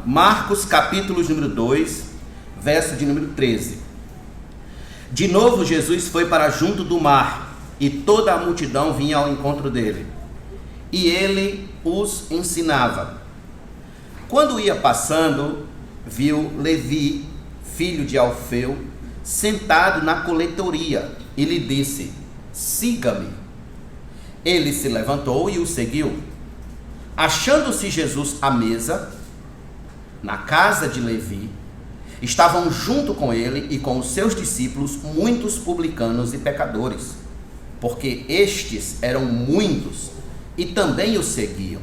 Marcos, capítulo número 2, verso de número 13. De novo Jesus foi para junto do mar, e toda a multidão vinha ao encontro dele, e ele os ensinava. Quando ia passando, viu Levi, filho de Alfeu, sentado na coletoria, e lhe disse: siga-me. Ele se levantou e o seguiu. Achando-se Jesus à mesa, na casa de Levi, estavam junto com ele e com os seus discípulos muitos publicanos e pecadores, porque estes eram muitos e também o seguiam.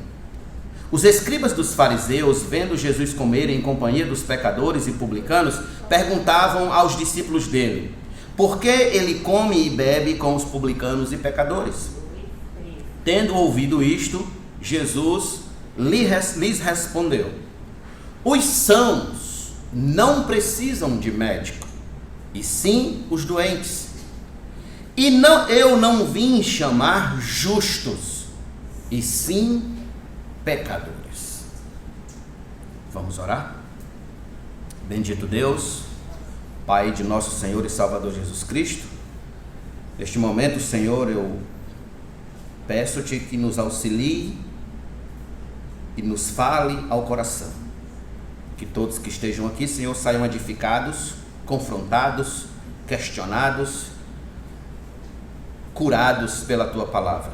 Os escribas dos fariseus, vendo Jesus comer em companhia dos pecadores e publicanos, perguntavam aos discípulos dele: por que ele come e bebe com os publicanos e pecadores? Tendo ouvido isto, Jesus lhes respondeu: os sãos não precisam de médico, e sim os doentes. Eu não vim chamar justos, e sim pecadores. Vamos orar? Bendito Deus, Pai de nosso Senhor e Salvador Jesus Cristo, neste momento, Senhor, eu peço-te que nos auxilie e nos fale ao coração. Que todos que estejam aqui, Senhor, saiam edificados, confrontados, questionados, curados pela Tua palavra.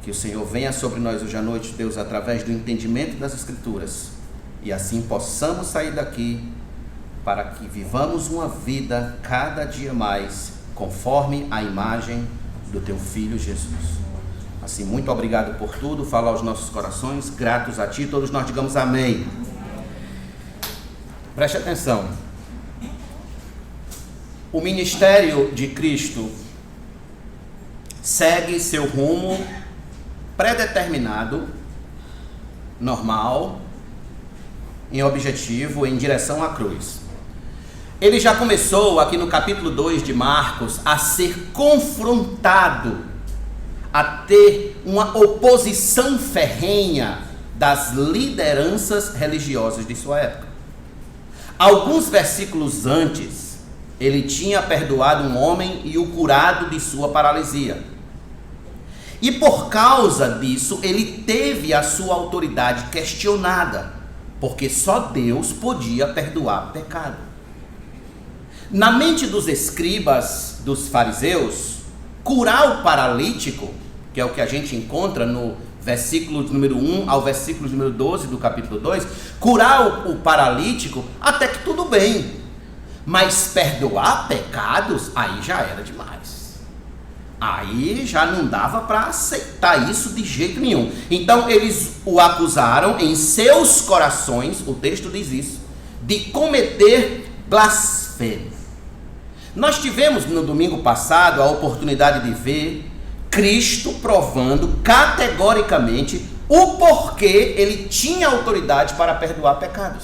Que o Senhor venha sobre nós hoje à noite, Deus, através do entendimento das Escrituras, e assim possamos sair daqui para que vivamos uma vida cada dia mais conforme a imagem do Teu Filho Jesus. Assim, muito obrigado por tudo, fala aos nossos corações, gratos a Ti, todos nós digamos amém. Preste atenção. O ministério de Cristo segue seu rumo predeterminado, normal, em objetivo, em direção à cruz. Ele já começou aqui no capítulo 2 de Marcos a ser confrontado, a ter uma oposição ferrenha das lideranças religiosas de sua época. Alguns versículos antes, ele tinha perdoado um homem e o curado de sua paralisia. E por causa disso, ele teve a sua autoridade questionada, porque só Deus podia perdoar pecado. Na mente dos escribas, dos fariseus, curar o paralítico, que é o que a gente encontra no versículo número 1 ao versículo número 12 do capítulo 2, curar o paralítico, até que tudo bem. Mas perdoar pecados, aí já era demais. Aí já não dava para aceitar isso de jeito nenhum. Então eles o acusaram em seus corações, o texto diz isso, de cometer blasfêmia. Nós tivemos no domingo passado a oportunidade de ver Cristo provando categoricamente o porquê ele tinha autoridade para perdoar pecados.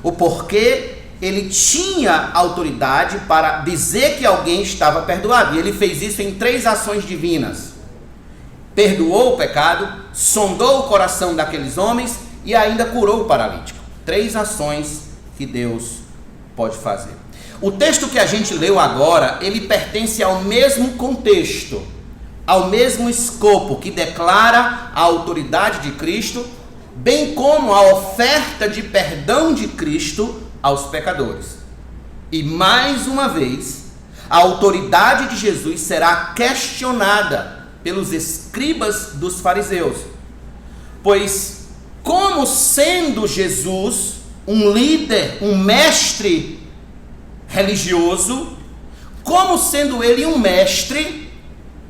O porquê ele tinha autoridade para dizer que alguém estava perdoado. E ele fez isso em 3 ações divinas. Perdoou o pecado, sondou o coração daqueles homens e ainda curou o paralítico. 3 ações que Deus pode fazer. O texto que a gente leu agora, ele pertence ao mesmo contexto, ao mesmo escopo, que declara a autoridade de Cristo, bem como a oferta de perdão de Cristo aos pecadores. E mais uma vez, a autoridade de Jesus será questionada pelos escribas dos fariseus, pois como sendo Jesus um líder, um mestre religioso, como sendo ele um mestre,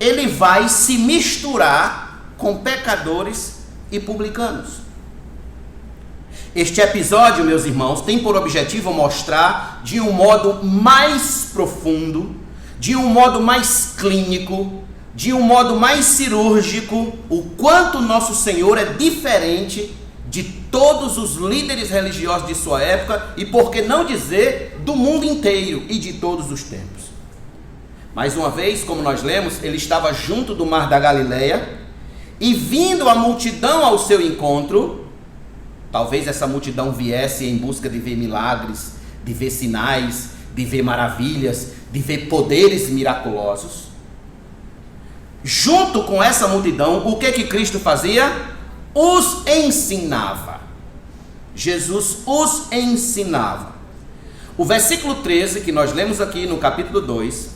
ele vai se misturar com pecadores e publicanos. Este episódio, meus irmãos, tem por objetivo mostrar de um modo mais profundo, de um modo mais clínico, de um modo mais cirúrgico, o quanto nosso Senhor é diferente de todos os líderes religiosos de sua época e, por que não dizer, do mundo inteiro e de todos os tempos. Mais uma vez, como nós lemos, ele estava junto do mar da Galileia e, vindo a multidão ao seu encontro, Talvez essa multidão viesse em busca de ver milagres, de ver sinais, de ver maravilhas, de ver poderes miraculosos. Junto com essa multidão, o que Cristo fazia? Os ensinava. Jesus os ensinava. O versículo 13, que nós lemos aqui no capítulo 2,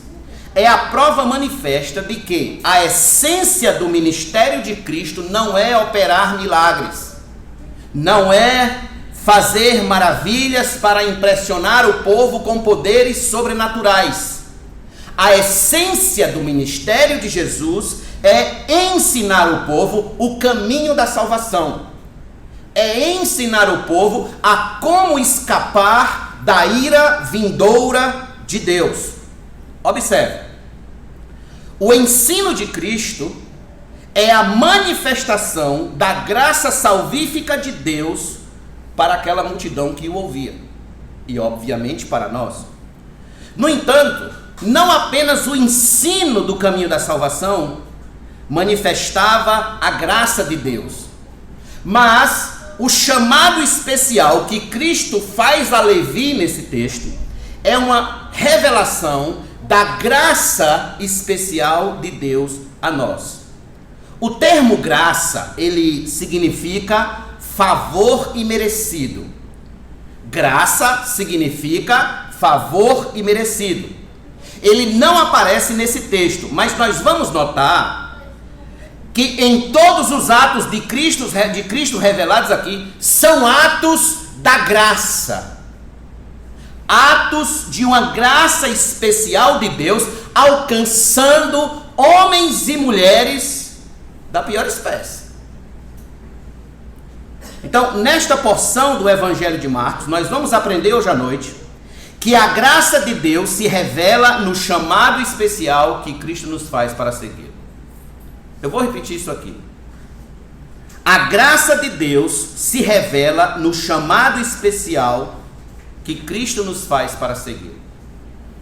é a prova manifesta de que a essência do ministério de Cristo não é operar milagres, não é fazer maravilhas para impressionar o povo com poderes sobrenaturais. A essência do ministério de Jesus é ensinar o povo o caminho da salvação. É ensinar o povo a como escapar da ira vindoura de Deus. Observe. O ensino de Cristo é a manifestação da graça salvífica de Deus para aquela multidão que o ouvia. E obviamente para nós. No entanto, não apenas o ensino do caminho da salvação manifestava a graça de Deus, mas o chamado especial que Cristo faz a Levi nesse texto é uma revelação da graça especial de Deus a nós. O termo graça, ele significa favor imerecido. Graça significa favor imerecido. Ele não aparece nesse texto, mas nós vamos notar que em todos os atos de Cristo revelados aqui, são atos da graça. Atos de uma graça especial de Deus, alcançando homens e mulheres da pior espécie. Então, nesta porção do Evangelho de Marcos, nós vamos aprender hoje à noite que a graça de Deus se revela no chamado especial que Cristo nos faz para seguir. Eu vou repetir isso aqui. A graça de Deus se revela no chamado especial que Cristo nos faz para seguir.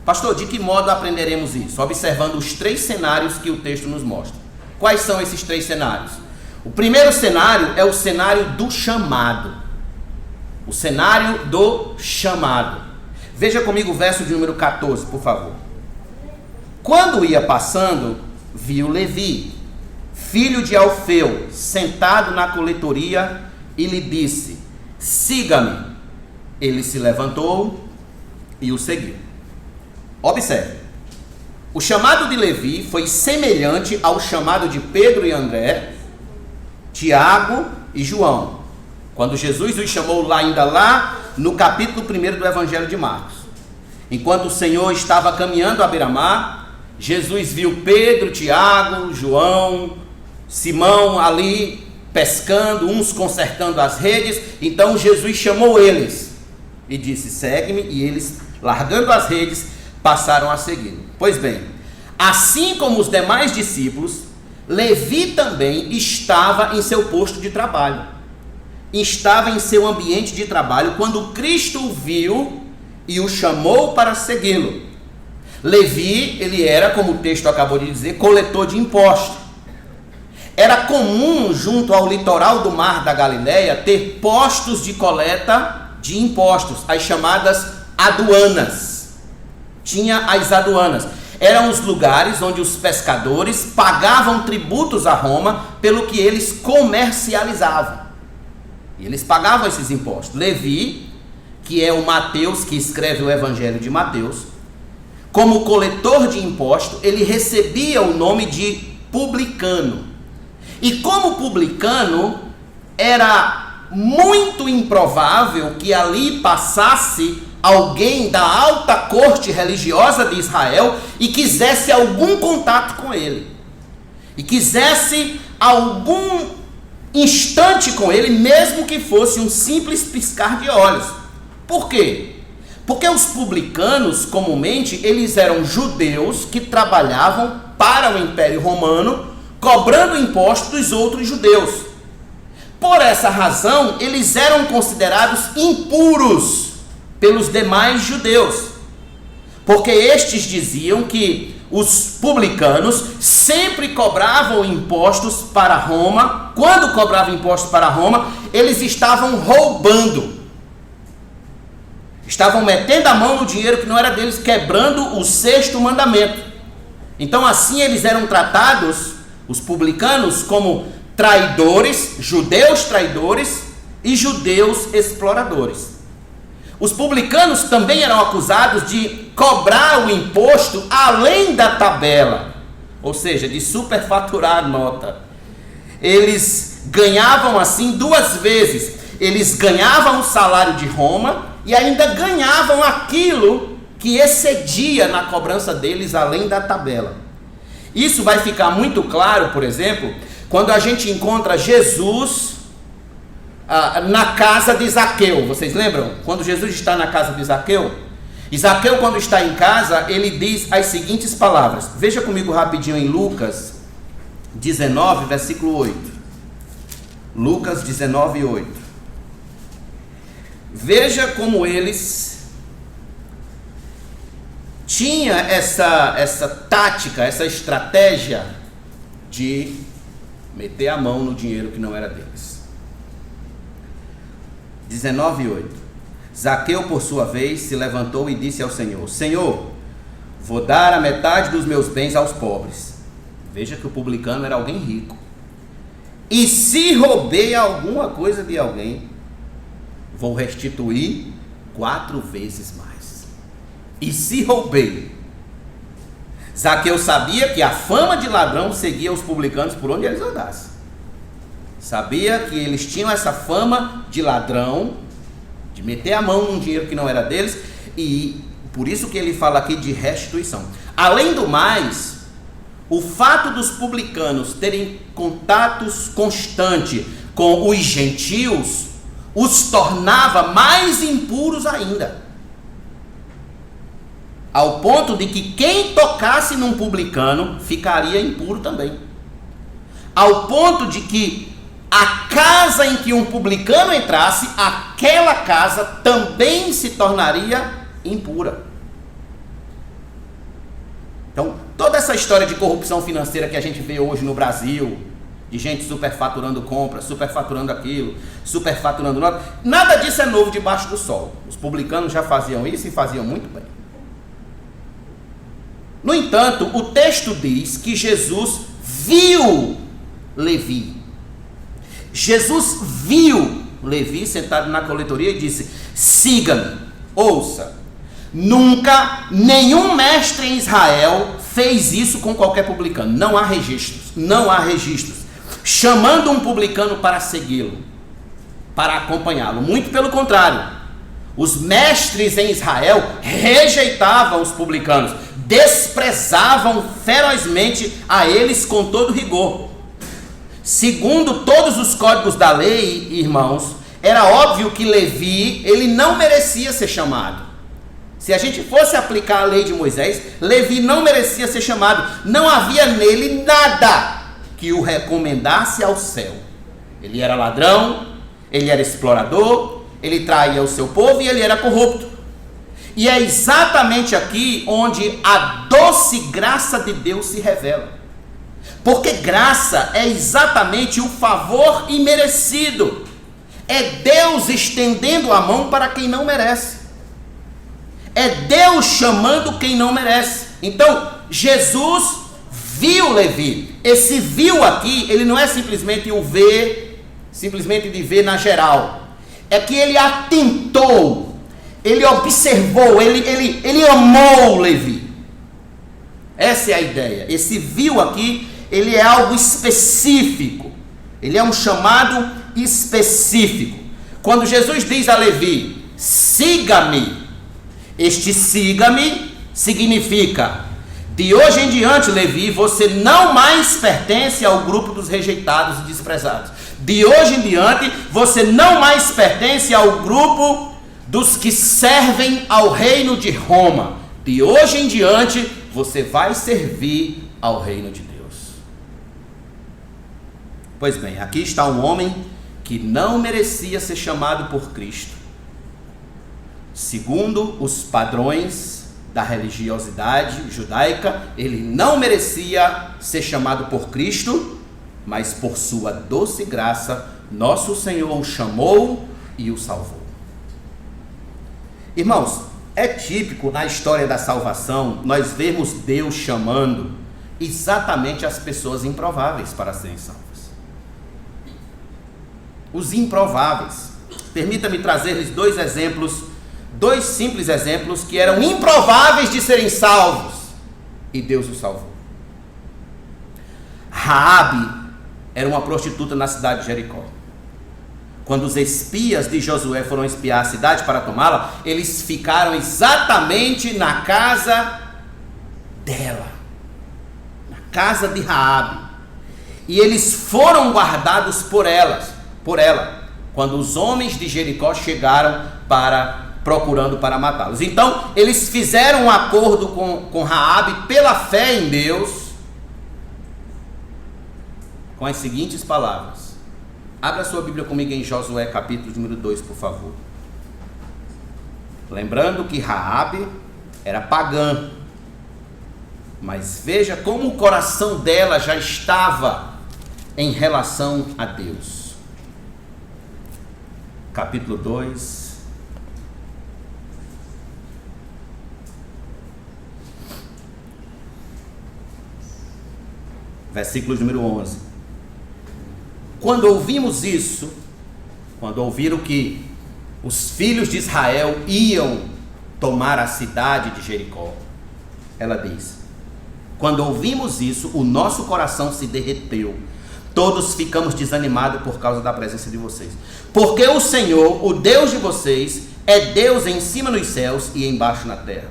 Pastor, de que modo aprenderemos isso? Observando os 3 cenários que o texto nos mostra. Quais são esses 3 cenários? O primeiro cenário é o cenário do chamado. O cenário do chamado. Veja comigo o verso de número 14, por favor. Quando ia passando, viu Levi, filho de Alfeu, sentado na coletoria, e lhe disse: siga-me. Ele se levantou e o seguiu. Observe. O chamado de Levi foi semelhante ao chamado de Pedro e André, Tiago e João, quando Jesus os chamou ainda lá no capítulo 1 do Evangelho de Marcos. Enquanto o Senhor estava caminhando à beira-mar, Jesus viu Pedro, Tiago, João, Simão ali pescando, uns consertando as redes. Então Jesus chamou eles e disse: segue-me. E eles, largando as redes, passaram a segui-lo. Pois bem, assim como os demais discípulos, Levi também estava em seu posto de trabalho. Estava em seu ambiente de trabalho quando Cristo o viu e o chamou para segui-lo. Levi, ele era, como o texto acabou de dizer, coletor de impostos. Era comum, junto ao litoral do Mar da Galileia, ter postos de coleta de impostos, as chamadas aduanas. Tinha as aduanas. Eram os lugares onde os pescadores pagavam tributos a Roma pelo que eles comercializavam. E eles pagavam esses impostos. Levi, que é o Mateus que escreve o Evangelho de Mateus, como coletor de impostos, ele recebia o nome de publicano. E como publicano, era muito improvável que ali passasse alguém da alta corte religiosa de Israel e quisesse algum contato com ele. E quisesse algum instante com ele, mesmo que fosse um simples piscar de olhos. Por quê? Porque os publicanos, comumente, eles eram judeus que trabalhavam para o Império Romano, cobrando impostos dos outros judeus. Por essa razão, eles eram considerados impuros pelos demais judeus, porque estes diziam que os publicanos sempre cobravam impostos para Roma. Quando cobravam impostos para Roma, eles estavam roubando. Estavam metendo a mão no dinheiro que não era deles, quebrando o 6º mandamento. Então assim eles eram tratados, os publicanos, como traidores, judeus traidores e judeus exploradores. Os publicanos também eram acusados de cobrar o imposto além da tabela, ou seja, de superfaturar a nota. Eles ganhavam assim 2 vezes. Eles ganhavam o salário de Roma e ainda ganhavam aquilo que excedia na cobrança deles além da tabela. Isso vai ficar muito claro, por exemplo, quando a gente encontra Jesus na casa de Zaqueu. Vocês lembram? Quando Jesus está na casa de Zaqueu, e Zaqueu, quando está em casa, ele diz as seguintes palavras. Veja comigo rapidinho em Lucas 19, versículo 8. Lucas 19, 8. Veja como eles tinham essa tática, essa estratégia de meter a mão no dinheiro que não era deles. 19, 8. Zaqueu, por sua vez, se levantou e disse ao Senhor: Senhor, vou dar a metade dos meus bens aos pobres. Veja que o publicano era alguém rico. E se roubei alguma coisa de alguém, vou restituir 4 vezes mais. E se roubei? Zaqueu sabia que a fama de ladrão seguia os publicanos por onde eles andassem. Sabia que eles tinham essa fama de ladrão, de meter a mão num dinheiro que não era deles, e por isso que ele fala aqui de restituição. Além do mais, o fato dos publicanos terem contatos constantes com os gentios os tornava mais impuros ainda, ao ponto de que quem tocasse num publicano ficaria impuro também, ao ponto de que a casa em que um publicano entrasse, aquela casa também se tornaria impura. Então, toda essa história de corrupção financeira que a gente vê hoje no Brasil, de gente superfaturando compra, superfaturando aquilo, superfaturando nota, nada disso é novo debaixo do sol. Os publicanos já faziam isso e faziam muito bem. No entanto, o texto diz que Jesus viu Levi. Jesus viu Levi sentado na coletoria e disse: siga-me. Ouça, nunca nenhum mestre em Israel fez isso com qualquer publicano. Não há registros, chamando um publicano para segui-lo, para acompanhá-lo. Muito pelo contrário, os mestres em Israel rejeitavam os publicanos, desprezavam ferozmente a eles com todo rigor. Segundo todos os códigos da lei, irmãos, era óbvio que Levi, ele não merecia ser chamado. Se a gente fosse aplicar a lei de Moisés, Levi não merecia ser chamado. Não havia nele nada que o recomendasse ao céu. Ele era ladrão, ele era explorador, ele traía o seu povo e ele era corrupto. E é exatamente aqui onde a doce graça de Deus se revela. Porque graça é exatamente o favor imerecido. É Deus estendendo a mão para quem não merece. É Deus chamando quem não merece. Então, Jesus viu Levi. Esse viu aqui, ele não é simplesmente o ver, simplesmente de ver na geral. É que ele atentou, ele observou, ele amou Levi. Essa é a ideia. Esse viu aqui, ele é algo específico. Ele é um chamado específico. Quando Jesus diz a Levi: siga-me, este siga-me significa: de hoje em diante, Levi, você não mais pertence ao grupo dos rejeitados e desprezados. De hoje em diante, você não mais pertence ao grupo dos que servem ao reino de Roma. De hoje em diante, você vai servir ao reino de Deus. Pois bem, aqui está um homem que não merecia ser chamado por Cristo, segundo os padrões da religiosidade judaica, ele não merecia ser chamado por Cristo, mas por sua doce graça, nosso Senhor o chamou e o salvou. Irmãos, é típico na história da salvação nós vermos Deus chamando exatamente as pessoas improváveis para serem salvas. Os improváveis. Permita-me trazer-lhes dois simples exemplos que eram improváveis de serem salvos, e Deus os salvou. Raabe era uma prostituta na cidade de Jericó. Quando os espias de Josué foram espiar a cidade para tomá-la, eles ficaram exatamente na casa dela, na casa de Raabe, e eles foram guardados por ela, quando os homens de Jericó chegaram procurando para matá-los. Então, eles fizeram um acordo com Raabe pela fé em Deus, com as seguintes palavras. Abra sua Bíblia comigo em Josué capítulo número 2, por favor. Lembrando que Raabe era pagã, mas veja como o coração dela já estava em relação a Deus. Capítulo 2, versículo número 11. Quando ouvimos isso, quando ouviram que os filhos de Israel iam tomar a cidade de Jericó, ela diz: quando ouvimos isso, o nosso coração se derreteu. Todos ficamos desanimados por causa da presença de vocês. Porque o Senhor, o Deus de vocês, é Deus em cima nos céus e embaixo na terra.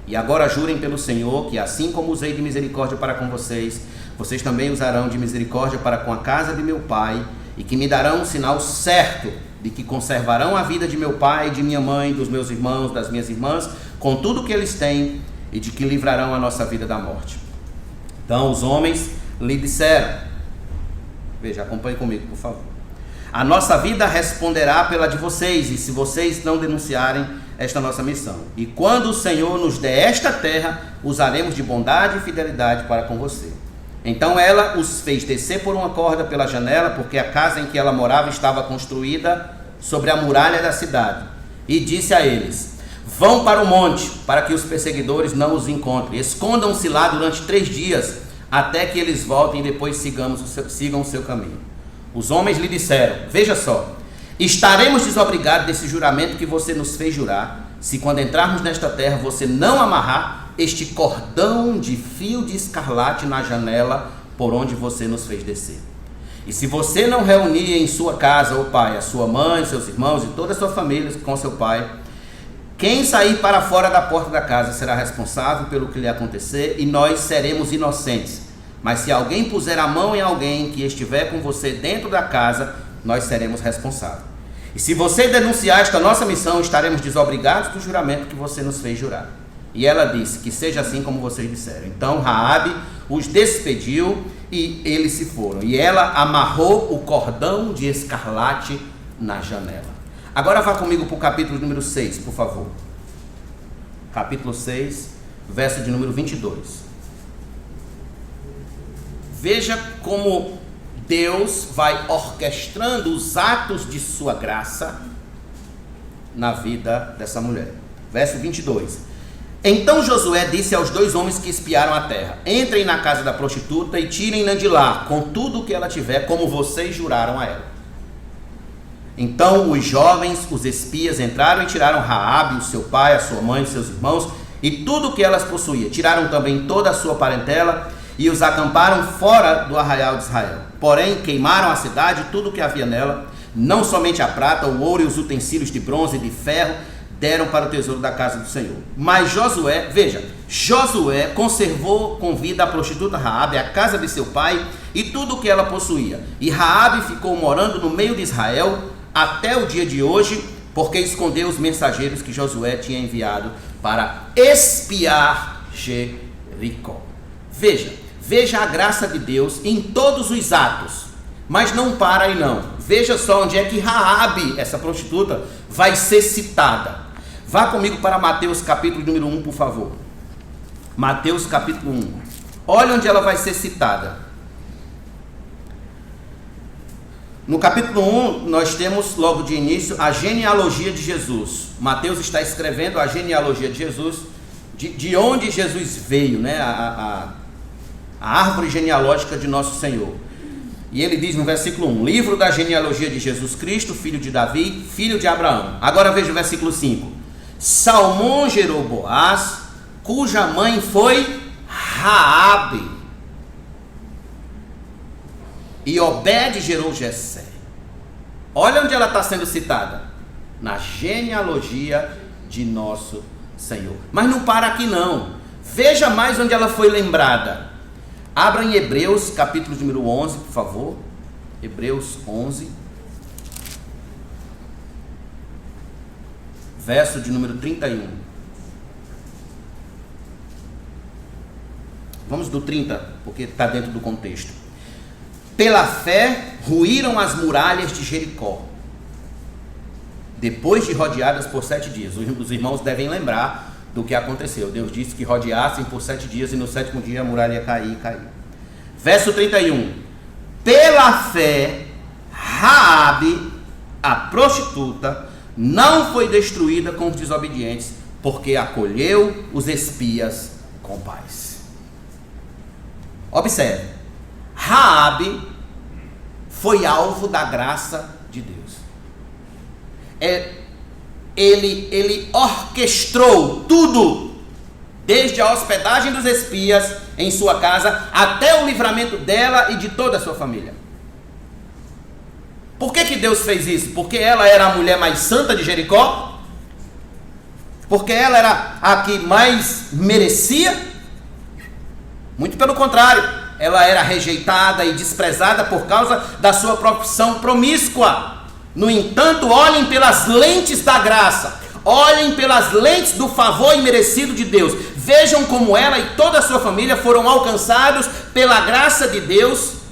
E agora jurem pelo Senhor que assim como usei de misericórdia para com vocês, vocês também usarão de misericórdia para com a casa de meu pai, e que me darão um sinal certo de que conservarão a vida de meu pai, de minha mãe, dos meus irmãos, das minhas irmãs, com tudo que eles têm, e de que livrarão a nossa vida da morte. Então os homens lhe disseram, veja, acompanhe comigo, por favor: a nossa vida responderá pela de vocês, e se vocês não denunciarem esta nossa missão, e quando o Senhor nos der esta terra, usaremos de bondade e fidelidade para com você. Então ela os fez descer por uma corda pela janela, porque a casa em que ela morava estava construída sobre a muralha da cidade, e disse a eles: vão para o monte, para que os perseguidores não os encontrem, escondam-se lá durante 3 dias, até que eles voltem e depois sigam o seu caminho. Os homens lhe disseram: veja só, estaremos desobrigados desse juramento que você nos fez jurar, se quando entrarmos nesta terra você não amarrar este cordão de fio de escarlate na janela por onde você nos fez descer. E se você não reunir em sua casa o pai, a sua mãe, seus irmãos e toda a sua família com seu pai, quem sair para fora da porta da casa será responsável pelo que lhe acontecer, e nós seremos inocentes. Mas se alguém puser a mão em alguém que estiver com você dentro da casa, nós seremos responsáveis. E se você denunciar esta nossa missão, estaremos desobrigados do juramento que você nos fez jurar. E ela disse: que seja assim como vocês disseram. Então Raabe os despediu e eles se foram. E ela amarrou o cordão de escarlate na janela. Agora vá comigo para o capítulo número 6, por favor. Capítulo 6, verso de número 22. Veja como Deus vai orquestrando os atos de sua graça na vida dessa mulher. Verso 22. Então Josué disse aos 2 homens que espiaram a terra: entrem na casa da prostituta e tirem-na de lá, com tudo o que ela tiver, como vocês juraram a ela. Então os jovens, os espias, entraram e tiraram Raabe, o seu pai, a sua mãe, os seus irmãos, e tudo o que elas possuíam. Tiraram também toda a sua parentela e os acamparam fora do arraial de Israel. Porém queimaram a cidade e tudo o que havia nela, não somente a prata, o ouro e os utensílios de bronze e de ferro, deram para o tesouro da casa do Senhor. Mas Josué, veja, Josué conservou com vida a prostituta Raabe, a casa de seu pai e tudo o que ela possuía. E Raabe ficou morando no meio de Israel até o dia de hoje, porque escondeu os mensageiros que Josué tinha enviado para espiar Jericó. Veja a graça de Deus em todos os atos, mas não para aí não. Veja só onde é que Raabe, essa prostituta, vai ser citada. Vá comigo para Mateus capítulo número 1, por favor. Mateus capítulo 1. Olha onde ela vai ser citada. No capítulo 1, nós temos logo de início a genealogia de Jesus. Mateus está escrevendo a genealogia de Jesus, de onde Jesus veio, né? A árvore genealógica de nosso Senhor. E ele diz no versículo 1, livro da genealogia de Jesus Cristo, filho de Davi, filho de Abraão. Agora veja o versículo 5. Salmão gerou Boaz, cuja mãe foi Raabe. E Obed gerou Jessé. Olha onde ela está sendo citada. Na genealogia de nosso Senhor. Mas não para aqui não. Veja mais onde ela foi lembrada. Abra em Hebreus, capítulo número 11, por favor. Hebreus 11. Verso de número 31. Vamos do 30, porque está dentro do contexto. Pela fé, ruíram as muralhas de Jericó, depois de rodeadas por 7 dias. Os irmãos devem lembrar do que aconteceu. Deus disse que rodeassem por 7 dias e no 7º dia a muralha ia cair e caiu. Verso 31. Pela fé, Raabe, a prostituta, não foi destruída com os desobedientes, porque acolheu os espias com paz. Observe, Raabe foi alvo da graça de Deus. Ele orquestrou tudo, desde a hospedagem dos espias em sua casa, até o livramento dela e de toda a sua família. Por que Deus fez isso? Porque ela era a mulher mais santa de Jericó? Porque ela era a que mais merecia? Muito pelo contrário, ela era rejeitada e desprezada por causa da sua profissão promíscua. No entanto, olhem pelas lentes da graça, olhem pelas lentes do favor imerecido de Deus. Vejam como ela e toda a sua família foram alcançados pela graça de Deus,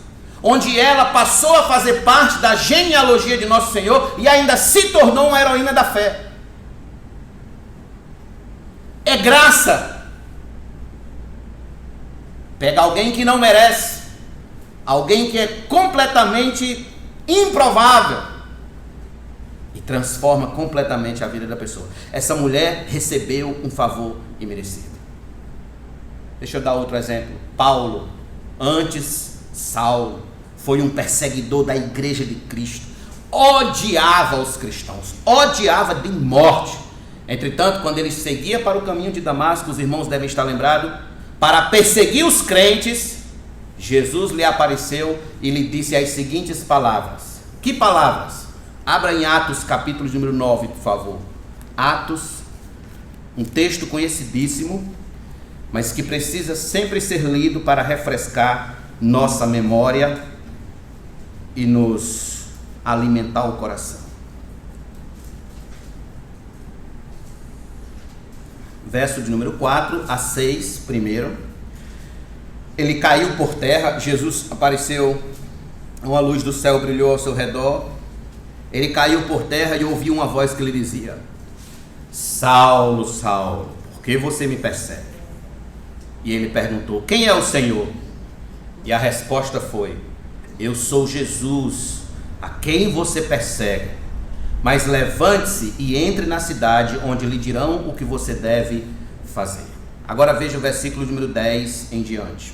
onde ela passou a fazer parte da genealogia de nosso Senhor e ainda se tornou uma heroína da fé. É graça. Pega alguém que não merece, alguém que é completamente improvável, e transforma completamente a vida da pessoa. Essa mulher recebeu um favor imerecido. Deixa eu dar outro exemplo. Paulo, antes Saulo, foi um perseguidor da igreja de Cristo, odiava os cristãos, odiava de morte. Entretanto, quando ele seguia para o caminho de Damasco, os irmãos devem estar lembrados, para perseguir os crentes, Jesus lhe apareceu e lhe disse as seguintes palavras. Que palavras? Abra em Atos capítulo número 9, por favor. Atos, um texto conhecidíssimo, mas que precisa sempre ser lido para refrescar nossa memória e nos alimentar o coração. Verso de número 4 a 6, primeiro. Ele caiu por terra, Jesus apareceu, uma luz do céu brilhou ao seu redor. Ele caiu por terra e ouviu uma voz que lhe dizia: Saulo, Saulo, por que você me persegue? E ele perguntou: quem é o Senhor? E a resposta foi: eu sou Jesus, a quem você persegue. Mas levante-se e entre na cidade, onde lhe dirão o que você deve fazer. Agora veja o versículo número 10 em diante.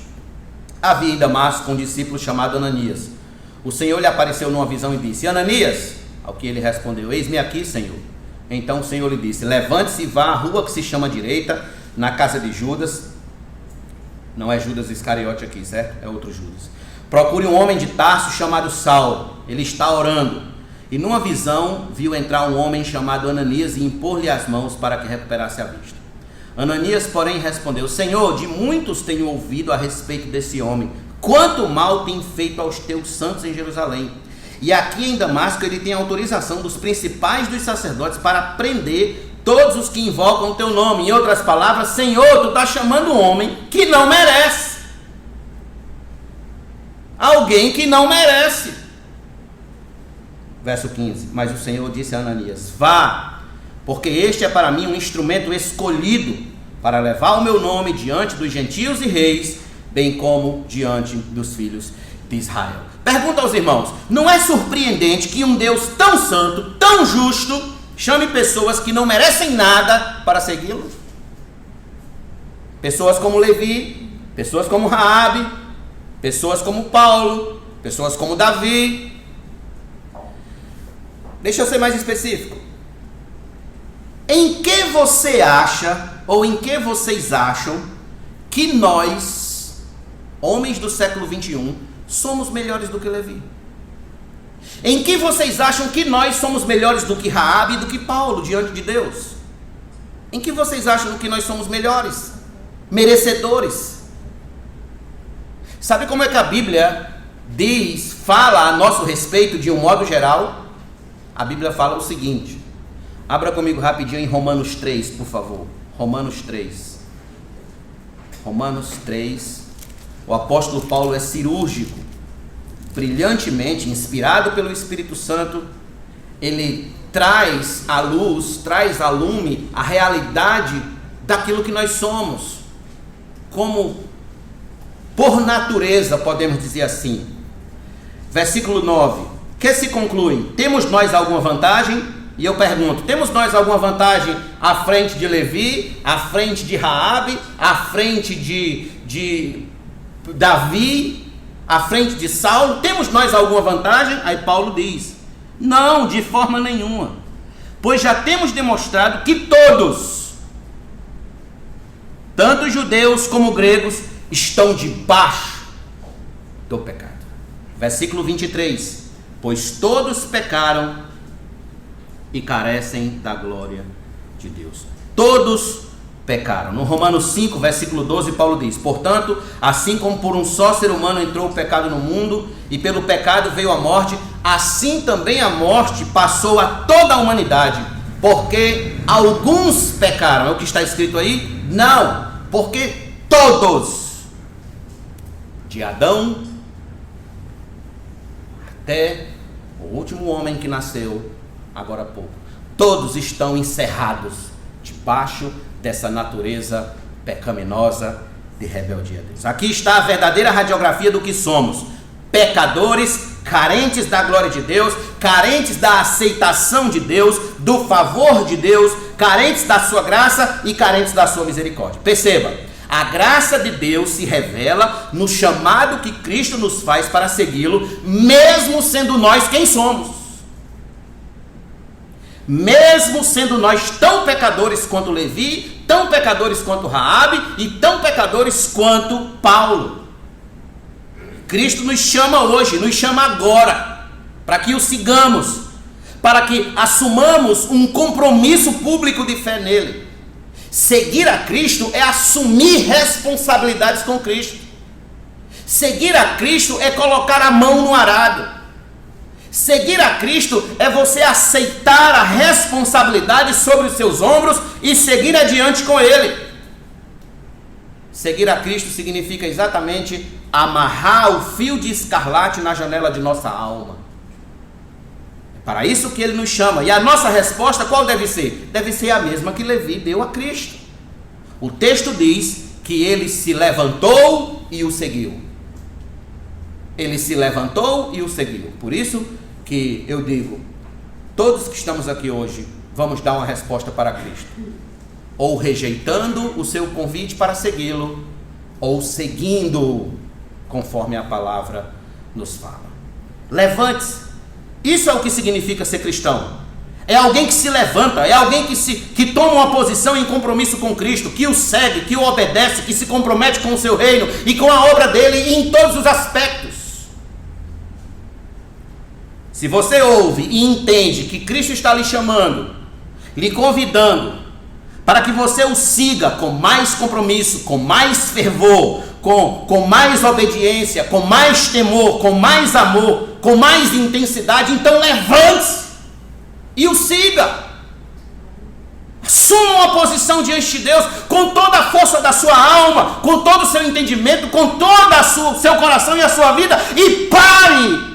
Havia em Damasco um discípulo chamado Ananias. O Senhor lhe apareceu numa visão e disse: Ananias? Ao que ele respondeu: eis-me aqui, Senhor. Então o Senhor lhe disse: levante-se e vá à rua que se chama direita, na casa de Judas. Não é Judas Iscariote aqui, certo? É outro Judas. Procure um homem de Tarso chamado Saulo. Ele está orando. E numa visão viu entrar um homem chamado Ananias e impor-lhe as mãos para que recuperasse a vista. Ananias, porém, respondeu: Senhor, de muitos tenho ouvido a respeito desse homem, quanto mal tem feito aos teus santos em Jerusalém. E aqui em Damasco ele tem autorização dos principais dos sacerdotes para prender todos os que invocam o teu nome. Em outras palavras, Senhor, tu está chamando um homem que não merece. Alguém que não merece. Verso 15. Mas o Senhor disse a Ananias: vá, porque este é para mim um instrumento escolhido para levar o meu nome diante dos gentios e reis, bem como diante dos filhos de Israel. Pergunta aos irmãos, não é surpreendente que um Deus tão santo, tão justo, chame pessoas que não merecem nada para segui-lo? Pessoas como Levi, pessoas como Raabe, pessoas como Paulo, pessoas como Davi. Deixa eu ser mais específico. Em que você acha, ou em que vocês acham, que nós, homens do século 21, somos melhores do que Levi? Em que vocês acham que nós somos melhores do que Raabe e do que Paulo diante de Deus? Em que vocês acham que nós somos melhores? Merecedores? Sabe como é que a Bíblia fala a nosso respeito de um modo geral? A Bíblia fala o seguinte, abra comigo rapidinho em Romanos 3, por favor. Romanos 3. Romanos 3. O apóstolo Paulo é cirúrgico, brilhantemente, inspirado pelo Espírito Santo. Ele traz à luz, traz a lume a realidade daquilo que nós somos, como por natureza, podemos dizer assim. Versículo 9, que se conclui? Temos nós alguma vantagem? E eu pergunto, temos nós alguma vantagem à frente de Levi, à frente de Raabe, à frente de Davi, à frente de Saulo? Temos nós alguma vantagem? Aí Paulo diz, não, de forma nenhuma, pois já temos demonstrado que todos, tanto judeus como gregos, estão debaixo do pecado. Versículo 23, pois todos pecaram e carecem da glória de Deus. Todos pecaram. No Romanos 5, versículo 12, Paulo diz, portanto, assim como por um só ser humano entrou o pecado no mundo, e pelo pecado veio a morte, assim também a morte passou a toda a humanidade, porque alguns pecaram. É o que está escrito aí? Não, porque todos, de Adão até o último homem que nasceu agora há pouco, todos estão encerrados debaixo dessa natureza pecaminosa de rebeldia a Deus. Aqui está a verdadeira radiografia do que somos: pecadores, carentes da glória de Deus, carentes da aceitação de Deus, do favor de Deus, carentes da sua graça e carentes da sua misericórdia. Perceba, a graça de Deus se revela no chamado que Cristo nos faz para segui-lo, mesmo sendo nós quem somos. Mesmo sendo nós tão pecadores quanto Levi, tão pecadores quanto Raabe e tão pecadores quanto Paulo, Cristo nos chama hoje, nos chama agora, para que o sigamos, para que assumamos um compromisso público de fé nele. Seguir a Cristo é assumir responsabilidades com Cristo. Seguir a Cristo é colocar a mão no arado. Seguir a Cristo é você aceitar a responsabilidade sobre os seus ombros e seguir adiante com Ele. Seguir a Cristo significa exatamente amarrar o fio de escarlate na janela de nossa alma. É para isso que Ele nos chama. E a nossa resposta qual deve ser? Deve ser a mesma que Levi deu a Cristo. O texto diz que Ele se levantou e o seguiu. Ele se levantou e o seguiu. Por isso que eu digo, todos que estamos aqui hoje, vamos dar uma resposta para Cristo. Ou rejeitando o seu convite para segui-lo, ou seguindo conforme a palavra nos fala. Levante-se. Isso é o que significa ser cristão. É alguém que se levanta, é alguém que toma uma posição em compromisso com Cristo, que o segue, que o obedece, que se compromete com o seu reino e com a obra dele em todos os aspectos. Se você ouve e entende que Cristo está lhe chamando, lhe convidando, para que você o siga com mais compromisso, com mais fervor, com mais obediência, com mais temor, com mais amor, com mais intensidade, então levante-se e o siga. Assuma uma posição diante de Deus com toda a força da sua alma, com todo o seu entendimento, com todo o seu coração e a sua vida, e pare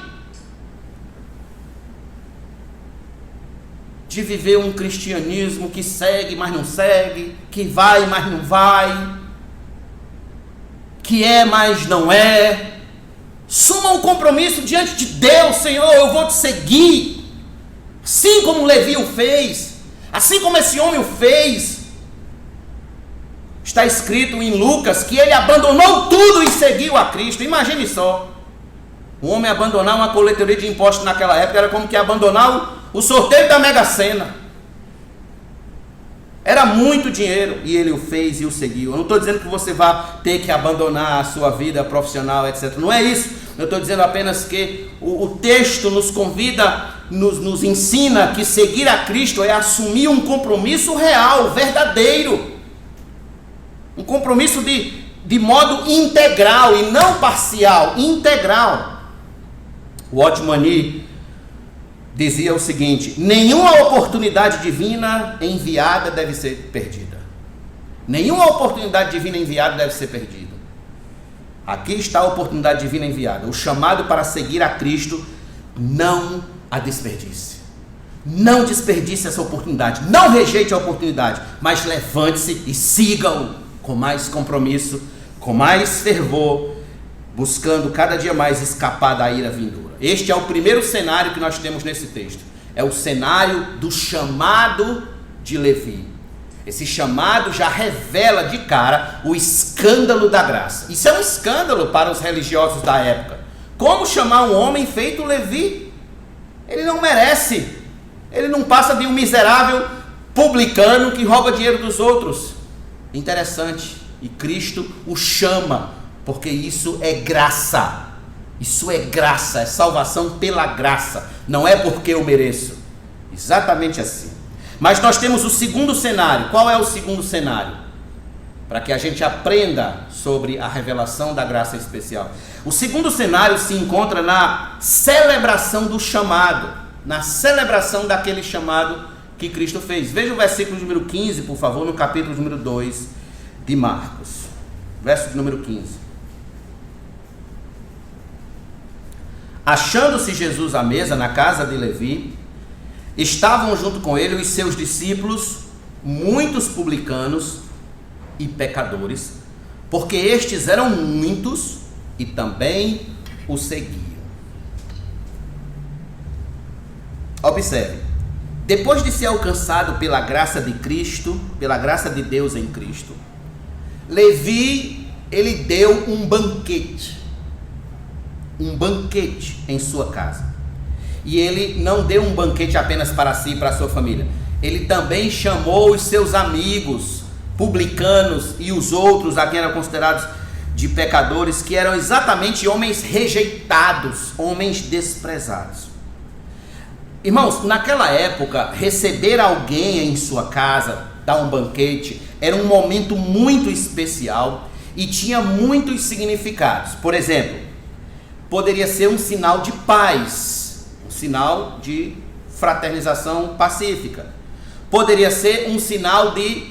de viver um cristianismo que segue, mas não segue, que vai, mas não vai, que é, mas não é. Assuma um compromisso diante de Deus. Senhor, eu vou te seguir, assim como Levi o fez, assim como esse homem o fez. Está escrito em Lucas que ele abandonou tudo e seguiu a Cristo. Imagine só, o homem abandonar uma coletoria de impostos naquela época era como que abandonar o sorteio da Mega Sena. Era muito dinheiro e ele o fez e o seguiu. Eu não estou dizendo que você vai ter que abandonar a sua vida profissional, etc. Não é isso. Eu estou dizendo apenas que o texto nos convida, nos ensina que seguir a Cristo é assumir um compromisso real, verdadeiro. Um compromisso de modo integral e não parcial, integral. O Otmani dizia o seguinte: nenhuma oportunidade divina enviada deve ser perdida. Nenhuma oportunidade divina enviada deve ser perdida. Aqui está a oportunidade divina enviada. O chamado para seguir a Cristo, não a desperdice. Não desperdice essa oportunidade. Não rejeite a oportunidade, mas levante-se e siga-o com mais compromisso, com mais fervor, buscando cada dia mais escapar da ira vindoura. Este é o primeiro cenário que nós temos nesse texto. É o cenário do chamado de Levi. Esse chamado já revela de cara o escândalo da graça. Isso é um escândalo para os religiosos da época. Como chamar um homem feito Levi? Ele não merece. Ele não passa de um miserável publicano que rouba dinheiro dos outros. Interessante. E Cristo o chama, porque isso é graça. Isso é graça, é salvação pela graça. Não é porque eu mereço. Exatamente assim. Mas nós temos o segundo cenário. Qual é o segundo cenário? Para que a gente aprenda sobre a revelação da graça especial. O segundo cenário se encontra na celebração do chamado. Na celebração daquele chamado que Cristo fez. Veja o versículo número 15, por favor, no capítulo número 2 de Marcos. Verso número 15. Achando-se Jesus à mesa na casa de Levi, estavam junto com ele os seus discípulos, muitos publicanos e pecadores, porque estes eram muitos e também o seguiam. Observe, depois de ser alcançado pela graça de Cristo, pela graça de Deus em Cristo, Levi, ele deu um banquete em sua casa. E ele não deu um banquete apenas para si e para a sua família. Ele também chamou os seus amigos, publicanos e os outros a quem eram considerados de pecadores, que eram exatamente homens rejeitados, homens desprezados. Irmãos, naquela época, receber alguém em sua casa, dar um banquete, era um momento muito especial e tinha muitos significados. Por exemplo, poderia ser um sinal de paz, um sinal de fraternização pacífica. Poderia ser um sinal de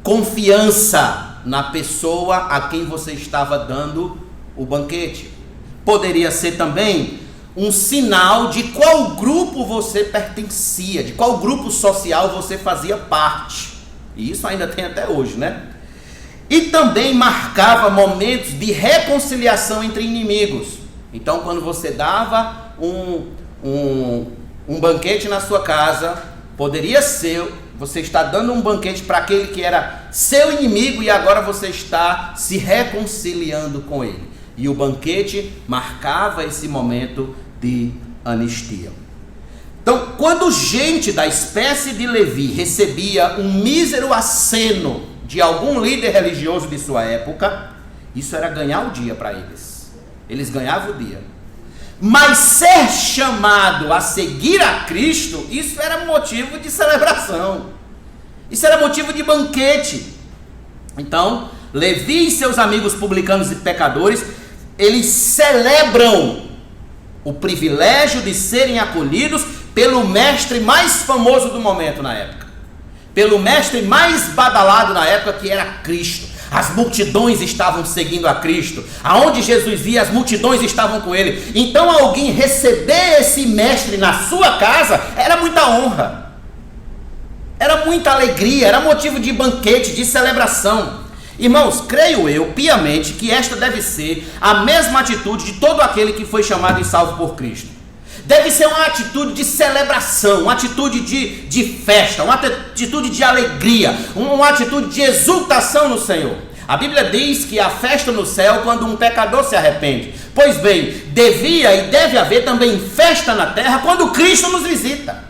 confiança na pessoa a quem você estava dando o banquete. Poderia ser também um sinal de qual grupo você pertencia, de qual grupo social você fazia parte. E isso ainda tem até hoje, né? E também marcava momentos de reconciliação entre inimigos. Então, quando você dava um banquete na sua casa, poderia ser, você está dando um banquete para aquele que era seu inimigo e agora você está se reconciliando com ele. E o banquete marcava esse momento de anistia. Então, quando gente da espécie de Levi recebia um mísero aceno de algum líder religioso de sua época, isso era ganhar o dia para eles. Eles ganhavam o dia. Mas ser chamado a seguir a Cristo, isso era motivo de celebração. Isso era motivo de banquete. Então, Levi e seus amigos publicanos e pecadores, eles celebram o privilégio de serem acolhidos pelo mestre mais famoso do momento na época. Pelo mestre mais badalado na época, que era Cristo. As multidões estavam seguindo a Cristo. Aonde Jesus ia, as multidões estavam com ele. Então alguém receber esse mestre na sua casa era muita honra. Era muita alegria, era motivo de banquete, de celebração. Irmãos, creio eu piamente que esta deve ser a mesma atitude de todo aquele que foi chamado e salvo por Cristo. Deve ser uma atitude de celebração, uma atitude de festa, uma atitude de alegria, uma atitude de exultação no Senhor. A Bíblia diz que há festa no céu quando um pecador se arrepende. Pois bem, devia e deve haver também festa na terra quando Cristo nos visita.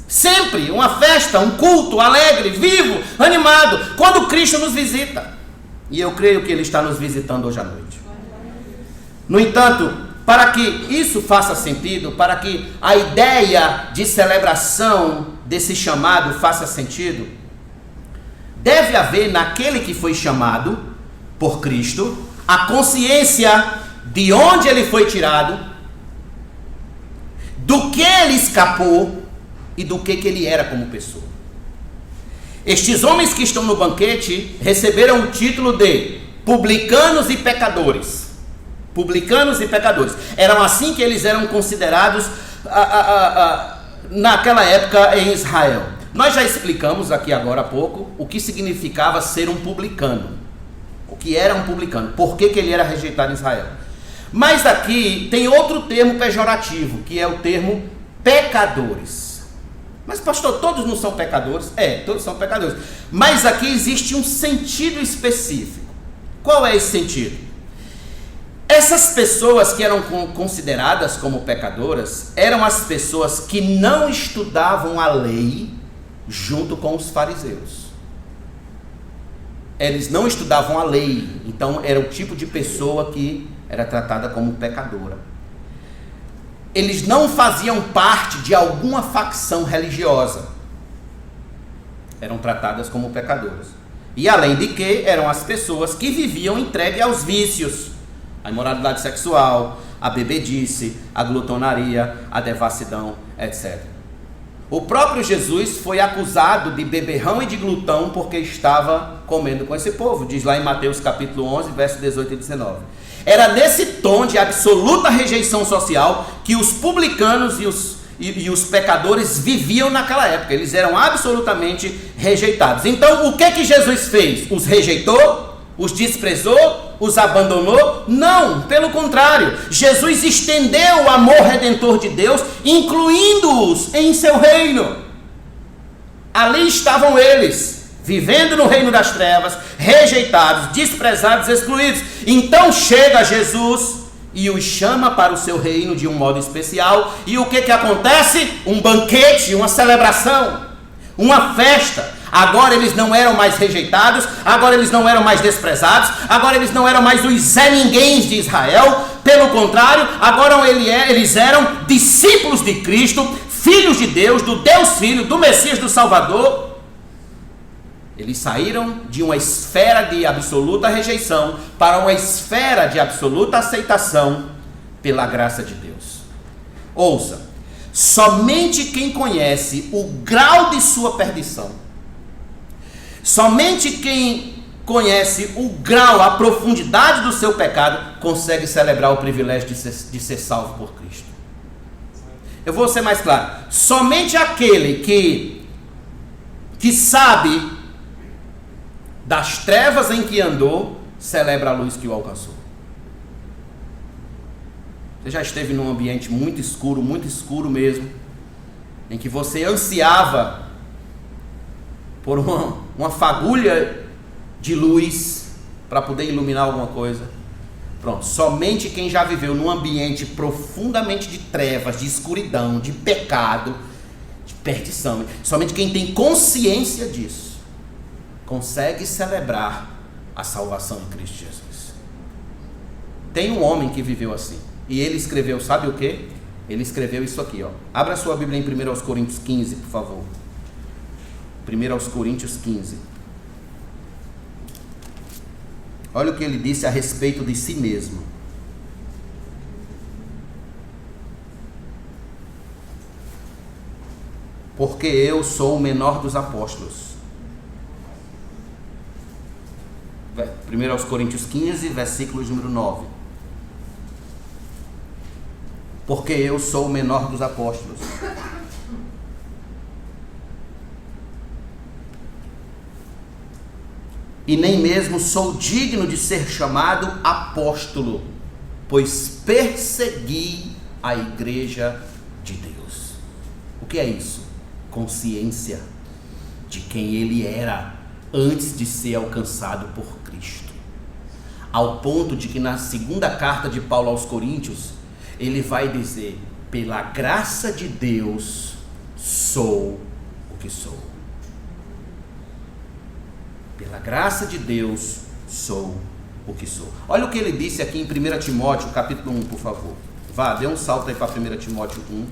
Sempre uma festa, um culto alegre, vivo, animado, quando Cristo nos visita. E eu creio que Ele está nos visitando hoje à noite. No entanto, para que isso faça sentido, para que a ideia de celebração desse chamado faça sentido, deve haver naquele que foi chamado por Cristo a consciência de onde ele foi tirado, do que ele escapou e do que ele era como pessoa. Estes homens que estão no banquete receberam o título de publicanos e pecadores. Publicanos e pecadores. Eram assim que eles eram considerados naquela época em Israel. Nós já explicamos aqui agora há pouco o que significava ser um publicano. O que era um publicano. Por que ele era rejeitado em Israel. Mas aqui tem outro termo pejorativo, que é o termo pecadores. Mas pastor, todos não são pecadores? Todos são pecadores. Mas aqui existe um sentido específico. Qual é esse sentido? Essas pessoas que eram consideradas como pecadoras eram as pessoas que não estudavam a lei junto com os fariseus. Eles não estudavam a lei, então era o tipo de pessoa que era tratada como pecadora. Eles não faziam parte de alguma facção religiosa. Eram tratadas como pecadoras. E além de que, eram as pessoas que viviam entregue aos vícios. A imoralidade sexual, a bebedice, a glutonaria, a devassidão, etc. O próprio Jesus foi acusado de beberrão e de glutão porque estava comendo com esse povo. Diz lá em Mateus capítulo 11, versos 18 e 19. Era nesse tom de absoluta rejeição social que os publicanos e os pecadores viviam naquela época. Eles eram absolutamente rejeitados. Então, o que Jesus fez? Os rejeitou? Os desprezou? Os abandonou? Não, pelo contrário. Jesus estendeu o amor redentor de Deus, incluindo-os em seu reino. Ali estavam eles, vivendo no reino das trevas, rejeitados, desprezados, excluídos. Então chega Jesus e os chama para o seu reino de um modo especial. E o que acontece? Um banquete, uma celebração, uma festa. Agora eles não eram mais rejeitados, agora eles não eram mais desprezados, agora eles não eram mais os Zé Ninguéms de Israel. Pelo contrário, agora eles eram discípulos de Cristo, filhos de Deus, do Deus Filho, do Messias, do Salvador. Eles saíram de uma esfera de absoluta rejeição para uma esfera de absoluta aceitação pela graça de Deus. Ouça, somente quem conhece o grau de sua perdição, somente quem conhece o grau, a profundidade do seu pecado, consegue celebrar o privilégio de ser salvo por Cristo. Eu vou ser mais claro. Somente aquele que sabe das trevas em que andou, celebra a luz que o alcançou. Você já esteve num ambiente muito escuro mesmo, em que você ansiava por uma fagulha de luz para poder iluminar alguma coisa? Pronto, somente quem já viveu num ambiente profundamente de trevas, de escuridão, de pecado, de perdição, somente quem tem consciência disso consegue celebrar a salvação em Cristo Jesus. Tem um homem que viveu assim, e ele escreveu, sabe o que? Ele escreveu isso aqui, ó. Abra sua Bíblia em 1 Coríntios 15, por favor. 1 Coríntios 15. Olha o que ele disse a respeito de si mesmo. Porque eu sou o menor dos apóstolos. 1 Coríntios 15, versículos número 9. Porque eu sou o menor dos apóstolos. e nem mesmo sou digno de ser chamado apóstolo, pois persegui a igreja de Deus. O que é isso? Consciência de quem ele era antes de ser alcançado por Cristo. Ao ponto de que na segunda carta de Paulo aos Coríntios, ele vai dizer: pela graça de Deus sou o que sou. Pela graça de Deus sou o que sou. Olha o que ele disse aqui em 1 Timóteo, capítulo 1, por favor. Vá, dê um salto aí para 1 Timóteo 1.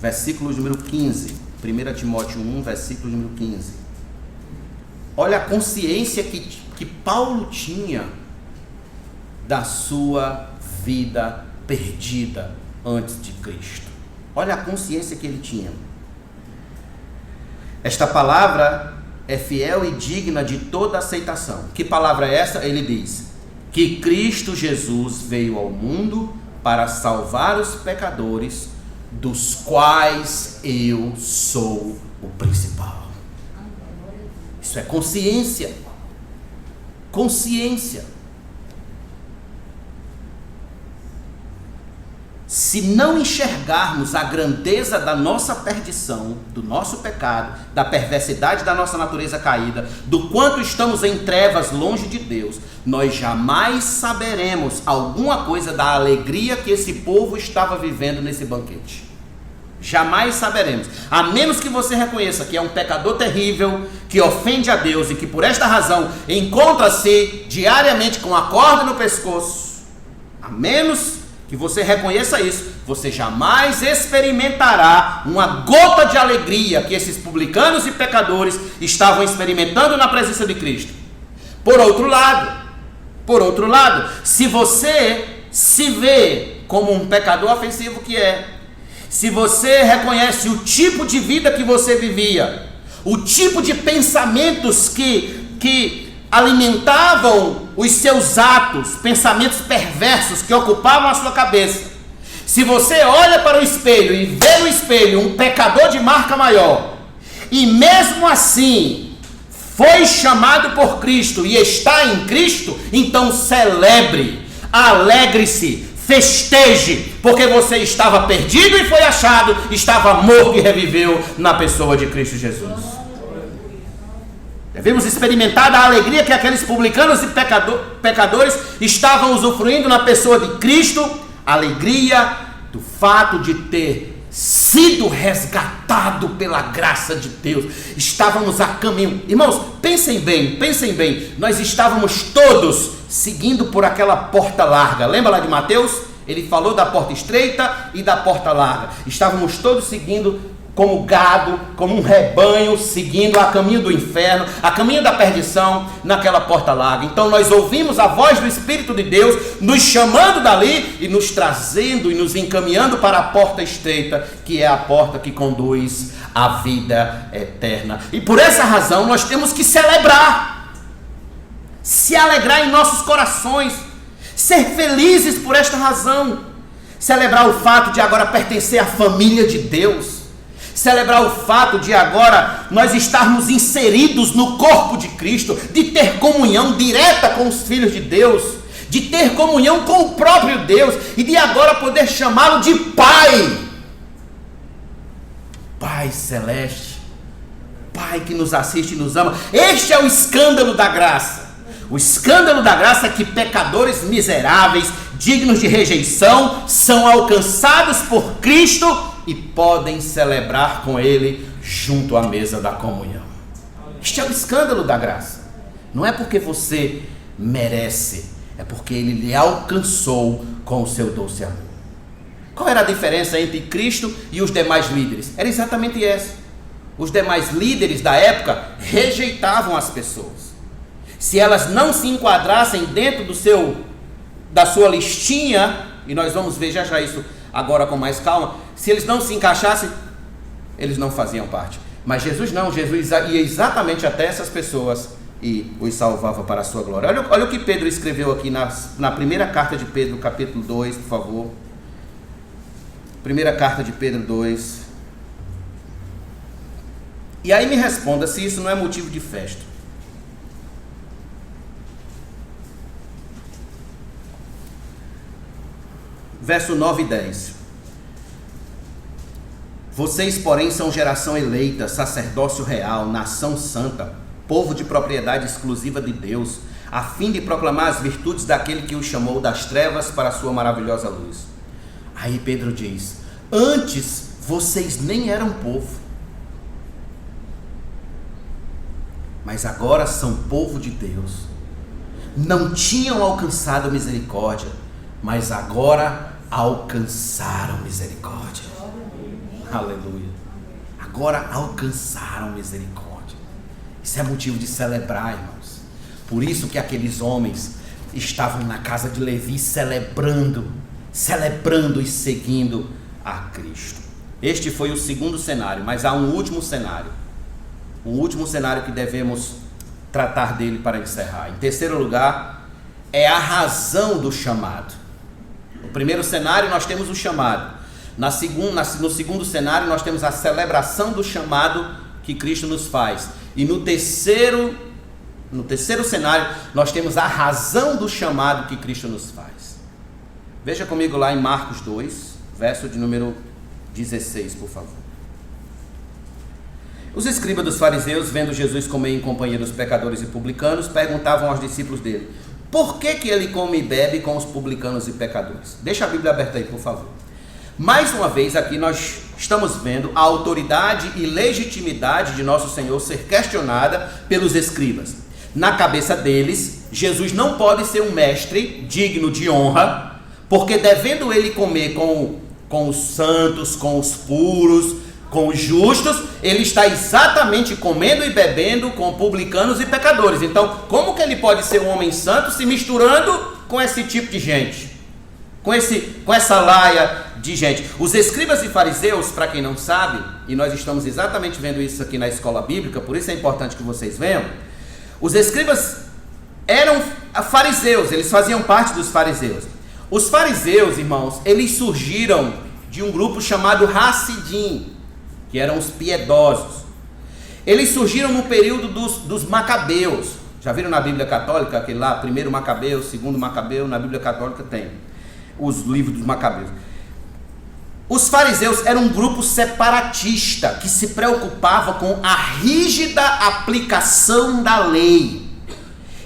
Versículo número 15. 1 Timóteo 1, versículo número 15. Olha a consciência que Paulo tinha da sua vida perdida antes de Cristo. Olha a consciência que ele tinha. Esta palavra é fiel e digna de toda aceitação. Que palavra é essa? Ele diz que Cristo Jesus veio ao mundo para salvar os pecadores, dos quais eu sou o principal. Isso é consciência. Consciência. Se não enxergarmos a grandeza da nossa perdição, do nosso pecado, da perversidade da nossa natureza caída, do quanto estamos em trevas longe de Deus, nós jamais saberemos alguma coisa da alegria que esse povo estava vivendo nesse banquete. Jamais saberemos, a menos que você reconheça que é um pecador terrível, que ofende a Deus e que por esta razão encontra-se diariamente com a corda no pescoço. A menos que você reconheça isso, você jamais experimentará uma gota de alegria que esses publicanos e pecadores estavam experimentando na presença de Cristo. Por outro lado, se você se vê como um pecador ofensivo que é, se você reconhece o tipo de vida que você vivia, o tipo de pensamentos que alimentavam os seus atos, pensamentos perversos que ocupavam a sua cabeça. Se você olha para o espelho e vê no espelho um pecador de marca maior, e mesmo assim foi chamado por Cristo e está em Cristo, então celebre, alegre-se, festeje, porque você estava perdido e foi achado, estava morto e reviveu na pessoa de Cristo Jesus. Devemos experimentar a alegria que aqueles publicanos e pecadores estavam usufruindo na pessoa de Cristo, alegria do fato de ter sido resgatado pela graça de Deus. Estávamos a caminho. Irmãos, pensem bem, nós estávamos todos seguindo por aquela porta larga. Lembra lá de Mateus? Ele falou da porta estreita e da porta larga. Estávamos todos seguindo como gado, como um rebanho, seguindo a caminho do inferno, a caminho da perdição, naquela porta larga. Então nós ouvimos a voz do Espírito de Deus nos chamando dali e nos trazendo e nos encaminhando para a porta estreita, que é a porta que conduz à vida eterna. E por essa razão nós temos que celebrar, se alegrar em nossos corações, ser felizes por esta razão, celebrar o fato de agora pertencer à família de Deus, celebrar o fato de agora nós estarmos inseridos no corpo de Cristo, de ter comunhão direta com os filhos de Deus, de ter comunhão com o próprio Deus e de agora poder chamá-lo de Pai. Pai celeste, Pai que nos assiste e nos ama. Este é o escândalo da graça. O escândalo da graça é que pecadores miseráveis, dignos de rejeição, são alcançados por Cristo e podem celebrar com Ele junto à mesa da comunhão. Este é o escândalo da graça. Não é porque você merece, é porque Ele lhe alcançou com o seu doce amor. Qual era a diferença entre Cristo e os demais líderes? Era exatamente essa. Os demais líderes da época rejeitavam as pessoas. Se elas não se enquadrassem dentro da sua listinha, e nós vamos ver já isso agora com mais calma, se eles não se encaixassem, eles não faziam parte. Mas Jesus não, Jesus ia exatamente até essas pessoas e os salvava para a sua glória. Olha o que Pedro escreveu aqui na primeira carta de Pedro, capítulo 2, por favor. Primeira carta de Pedro 2. E aí me responda se isso não é motivo de festa. Verso 9 e 10. Vocês, porém, são geração eleita, sacerdócio real, nação santa, povo de propriedade exclusiva de Deus, a fim de proclamar as virtudes daquele que os chamou das trevas para a sua maravilhosa luz. Aí Pedro diz: antes vocês nem eram povo, mas agora são povo de Deus. Não tinham alcançado misericórdia, mas agora alcançaram misericórdia. Aleluia. Agora alcançaram misericórdia. Isso é motivo de celebrar, irmãos. Por isso que aqueles homens estavam na casa de Levi celebrando e seguindo a Cristo. Este foi o segundo cenário, mas há um último cenário. Um último cenário que devemos tratar dele para encerrar. Em terceiro lugar, é a razão do chamado. No primeiro cenário nós temos o chamado. No segundo cenário nós temos a celebração do chamado que Cristo nos faz. E no terceiro cenário nós temos a razão do chamado que Cristo nos faz. Veja comigo lá em Marcos 2, verso de número 16, por favor. Os escribas dos fariseus, vendo Jesus comer em companhia dos pecadores e publicanos, perguntavam aos discípulos dele: por que ele come e bebe com os publicanos e pecadores? Deixa a Bíblia aberta aí, por favor. Mais uma vez aqui nós estamos vendo a autoridade e legitimidade de nosso Senhor ser questionada pelos escribas. Na cabeça deles, Jesus não pode ser um mestre digno de honra, porque devendo ele comer com os santos, com os puros, com os justos, ele está exatamente comendo e bebendo com publicanos e pecadores. Então, como que ele pode ser um homem santo se misturando com esse tipo de gente? Com essa laia de gente. Os escribas e fariseus, para quem não sabe, e nós estamos exatamente vendo isso aqui na escola bíblica, por isso é importante que vocês venham, os escribas eram fariseus, eles faziam parte dos fariseus. Os fariseus, irmãos, eles surgiram de um grupo chamado Hassidim, que eram os piedosos. Eles surgiram no período dos Macabeus. Já viram na Bíblia Católica, aquele lá, primeiro Macabeu, segundo Macabeu, na Bíblia Católica tem os livros dos Macabeus. Os fariseus eram um grupo separatista que se preocupava com a rígida aplicação da lei.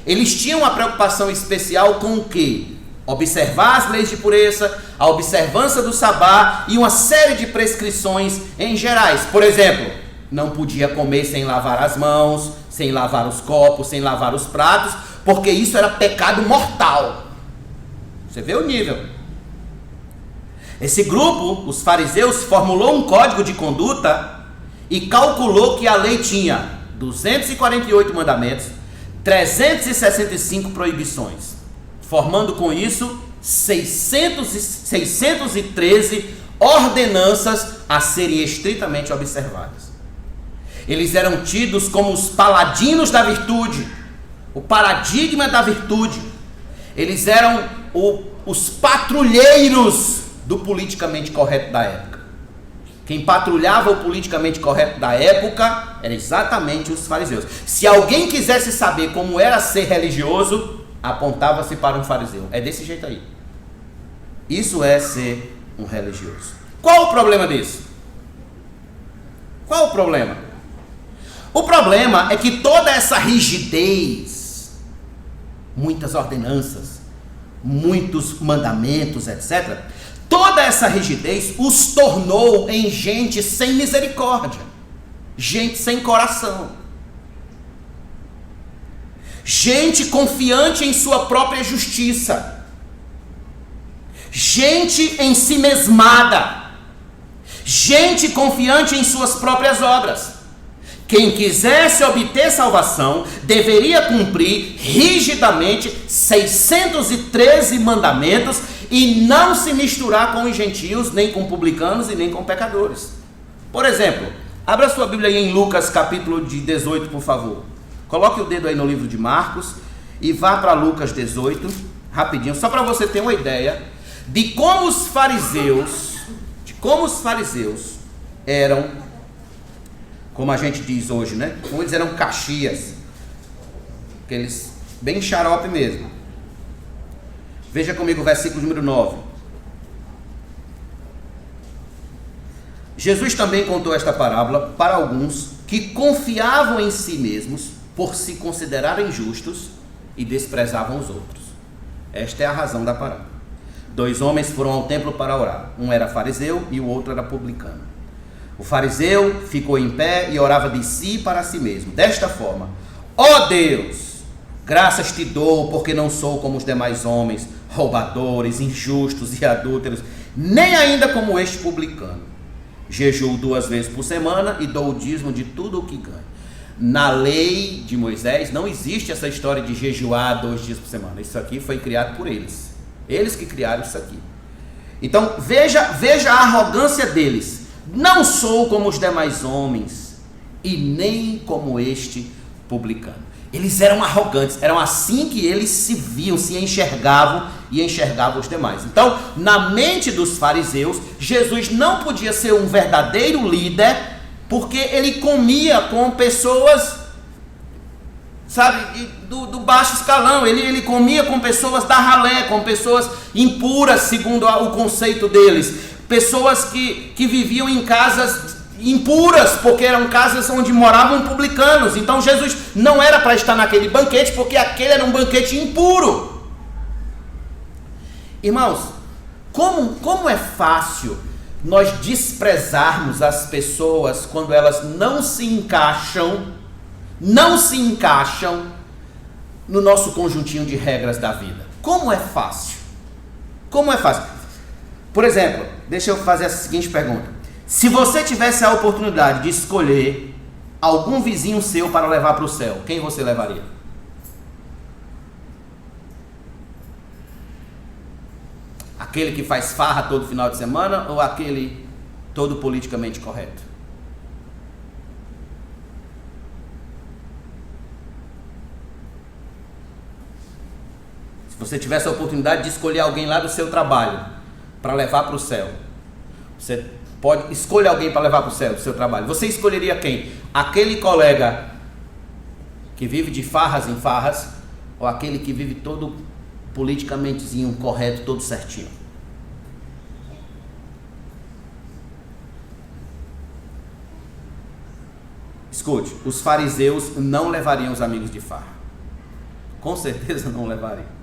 Eles tinham uma preocupação especial com o quê? Observar as leis de pureza, a observância do sabá e uma série de prescrições em gerais. Por exemplo, não podia comer sem lavar as mãos, sem lavar os copos, sem lavar os pratos, porque isso era pecado mortal. Você vê o nível. Esse grupo, os fariseus, formulou um código de conduta e calculou que a lei tinha 248 mandamentos, 365 proibições, formando com isso 613 ordenanças a serem estritamente observadas. Eles eram tidos como os paladinos da virtude, o paradigma da virtude. Eles eram os patrulheiros do politicamente correto da época. Quem patrulhava o politicamente correto da época era exatamente os fariseus. Se alguém quisesse saber como era ser religioso, apontava-se para um fariseu. É desse jeito aí. Isso é ser um religioso. Qual o problema disso? Qual o problema? O problema é que toda essa rigidez, muitas ordenanças, muitos mandamentos, etc., toda essa rigidez os tornou em gente sem misericórdia, gente sem coração, gente confiante em sua própria justiça, gente ensimesmada, gente confiante em suas próprias obras. Quem quisesse obter salvação deveria cumprir rigidamente 613 mandamentos e não se misturar com os gentios, nem com publicanos e nem com pecadores. Por exemplo, abra sua Bíblia aí em Lucas capítulo 18, por favor. Coloque o dedo aí no livro de Marcos e vá para Lucas 18, rapidinho, só para você ter uma ideia de como os fariseus eram como a gente diz hoje, né? Como eles eram caxias, aqueles bem xarope mesmo. Veja comigo o versículo número 9. Jesus também contou esta parábola para alguns que confiavam em si mesmos por se considerarem justos e desprezavam os outros. Esta é a razão da parábola. 2 homens foram ao templo para orar. Um era fariseu e o outro era publicano. O fariseu ficou em pé e orava de si para si mesmo, desta forma: ó Deus, graças te dou, porque não sou como os demais homens, roubadores, injustos e adúlteros, nem ainda como este publicano. Jejuo 2 vezes por semana e dou o dízimo de tudo o que ganho. Na lei de Moisés não existe essa história de jejuar 2 dias por semana. Isso aqui foi criado por eles. Eles que criaram isso aqui. Então veja a arrogância deles. Não sou como os demais homens e nem como este publicano. Eles eram arrogantes, eram assim que eles se viam, se enxergavam e enxergavam os demais. Então, na mente dos fariseus, Jesus não podia ser um verdadeiro líder, porque ele comia com pessoas, sabe, do baixo escalão. Ele comia com pessoas da ralé, com pessoas impuras, segundo o conceito deles. Pessoas que viviam em casas impuras, porque eram casas onde moravam publicanos. Então Jesus não era para estar naquele banquete, porque aquele era um banquete impuro. Irmãos, como é fácil nós desprezarmos as pessoas quando elas não se encaixam no nosso conjuntinho de regras da vida. Como é fácil. Por exemplo, deixa eu fazer a seguinte pergunta: se você tivesse a oportunidade de escolher algum vizinho seu para levar para o céu, quem você levaria? Aquele que faz farra todo final de semana ou aquele todo politicamente correto? Se você tivesse a oportunidade de escolher alguém lá do seu trabalho para levar para o céu, você pode escolher alguém para levar para o céu do seu trabalho. Você escolheria quem? Aquele colega que vive de farras em farras ou aquele que vive todo politicamentezinho correto, todo certinho? Escute, os fariseus não levariam os amigos de farra. Com certeza não levariam.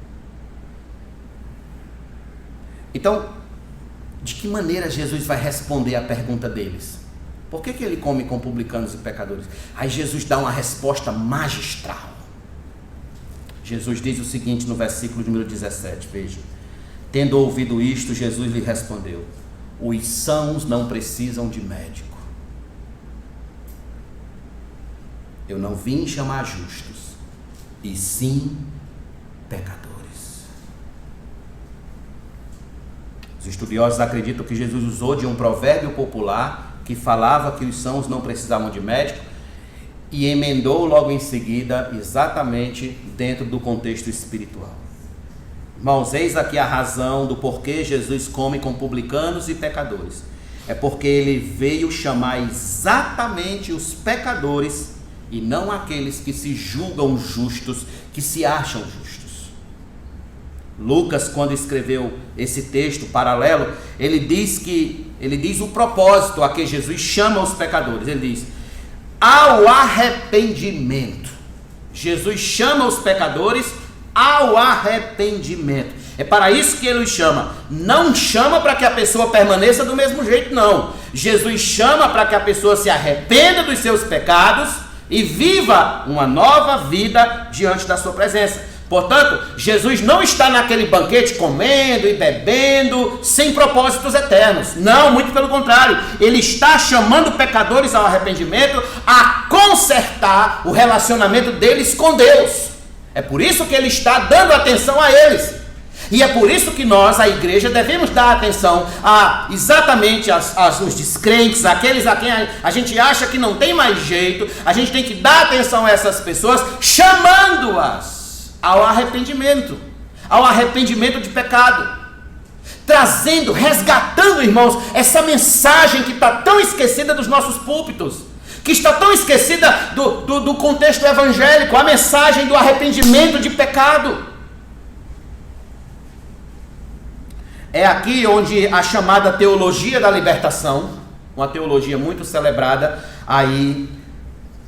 Então, de que maneira Jesus vai responder a pergunta deles? Por que ele come com publicanos e pecadores? Aí Jesus dá uma resposta magistral. Jesus diz o seguinte no versículo número 17, veja: tendo ouvido isto, Jesus lhe respondeu: os sãos não precisam de médico. Eu não vim chamar justos, e sim pecadores. Os estudiosos acreditam que Jesus usou de um provérbio popular que falava que os sãos não precisavam de médico e emendou logo em seguida exatamente dentro do contexto espiritual. Irmãos, eis aqui a razão do porquê Jesus come com publicanos e pecadores. É porque ele veio chamar exatamente os pecadores e não aqueles que se julgam justos, que se acham justos. Lucas, quando escreveu esse texto paralelo, ele diz o propósito a que Jesus chama os pecadores. Ele diz: ao arrependimento. Jesus chama os pecadores ao arrependimento. É para isso que ele os chama. Não chama para que a pessoa permaneça do mesmo jeito, não. Jesus chama para que a pessoa se arrependa dos seus pecados e viva uma nova vida diante da sua presença. Portanto, Jesus não está naquele banquete comendo e bebendo sem propósitos eternos. Não, muito pelo contrário. Ele está chamando pecadores ao arrependimento, a consertar o relacionamento deles com Deus. É por isso que ele está dando atenção a eles. E é por isso que nós, a igreja, devemos dar atenção a exatamente aos descrentes, aqueles a quem a gente acha que não tem mais jeito. A gente tem que dar atenção a essas pessoas, chamando-as ao arrependimento de pecado, resgatando, irmãos, essa mensagem que está tão esquecida dos nossos púlpitos. que está tão esquecida do contexto evangélico, a mensagem do arrependimento de pecado. É aqui onde a chamada teologia da libertação, uma teologia muito celebrada aí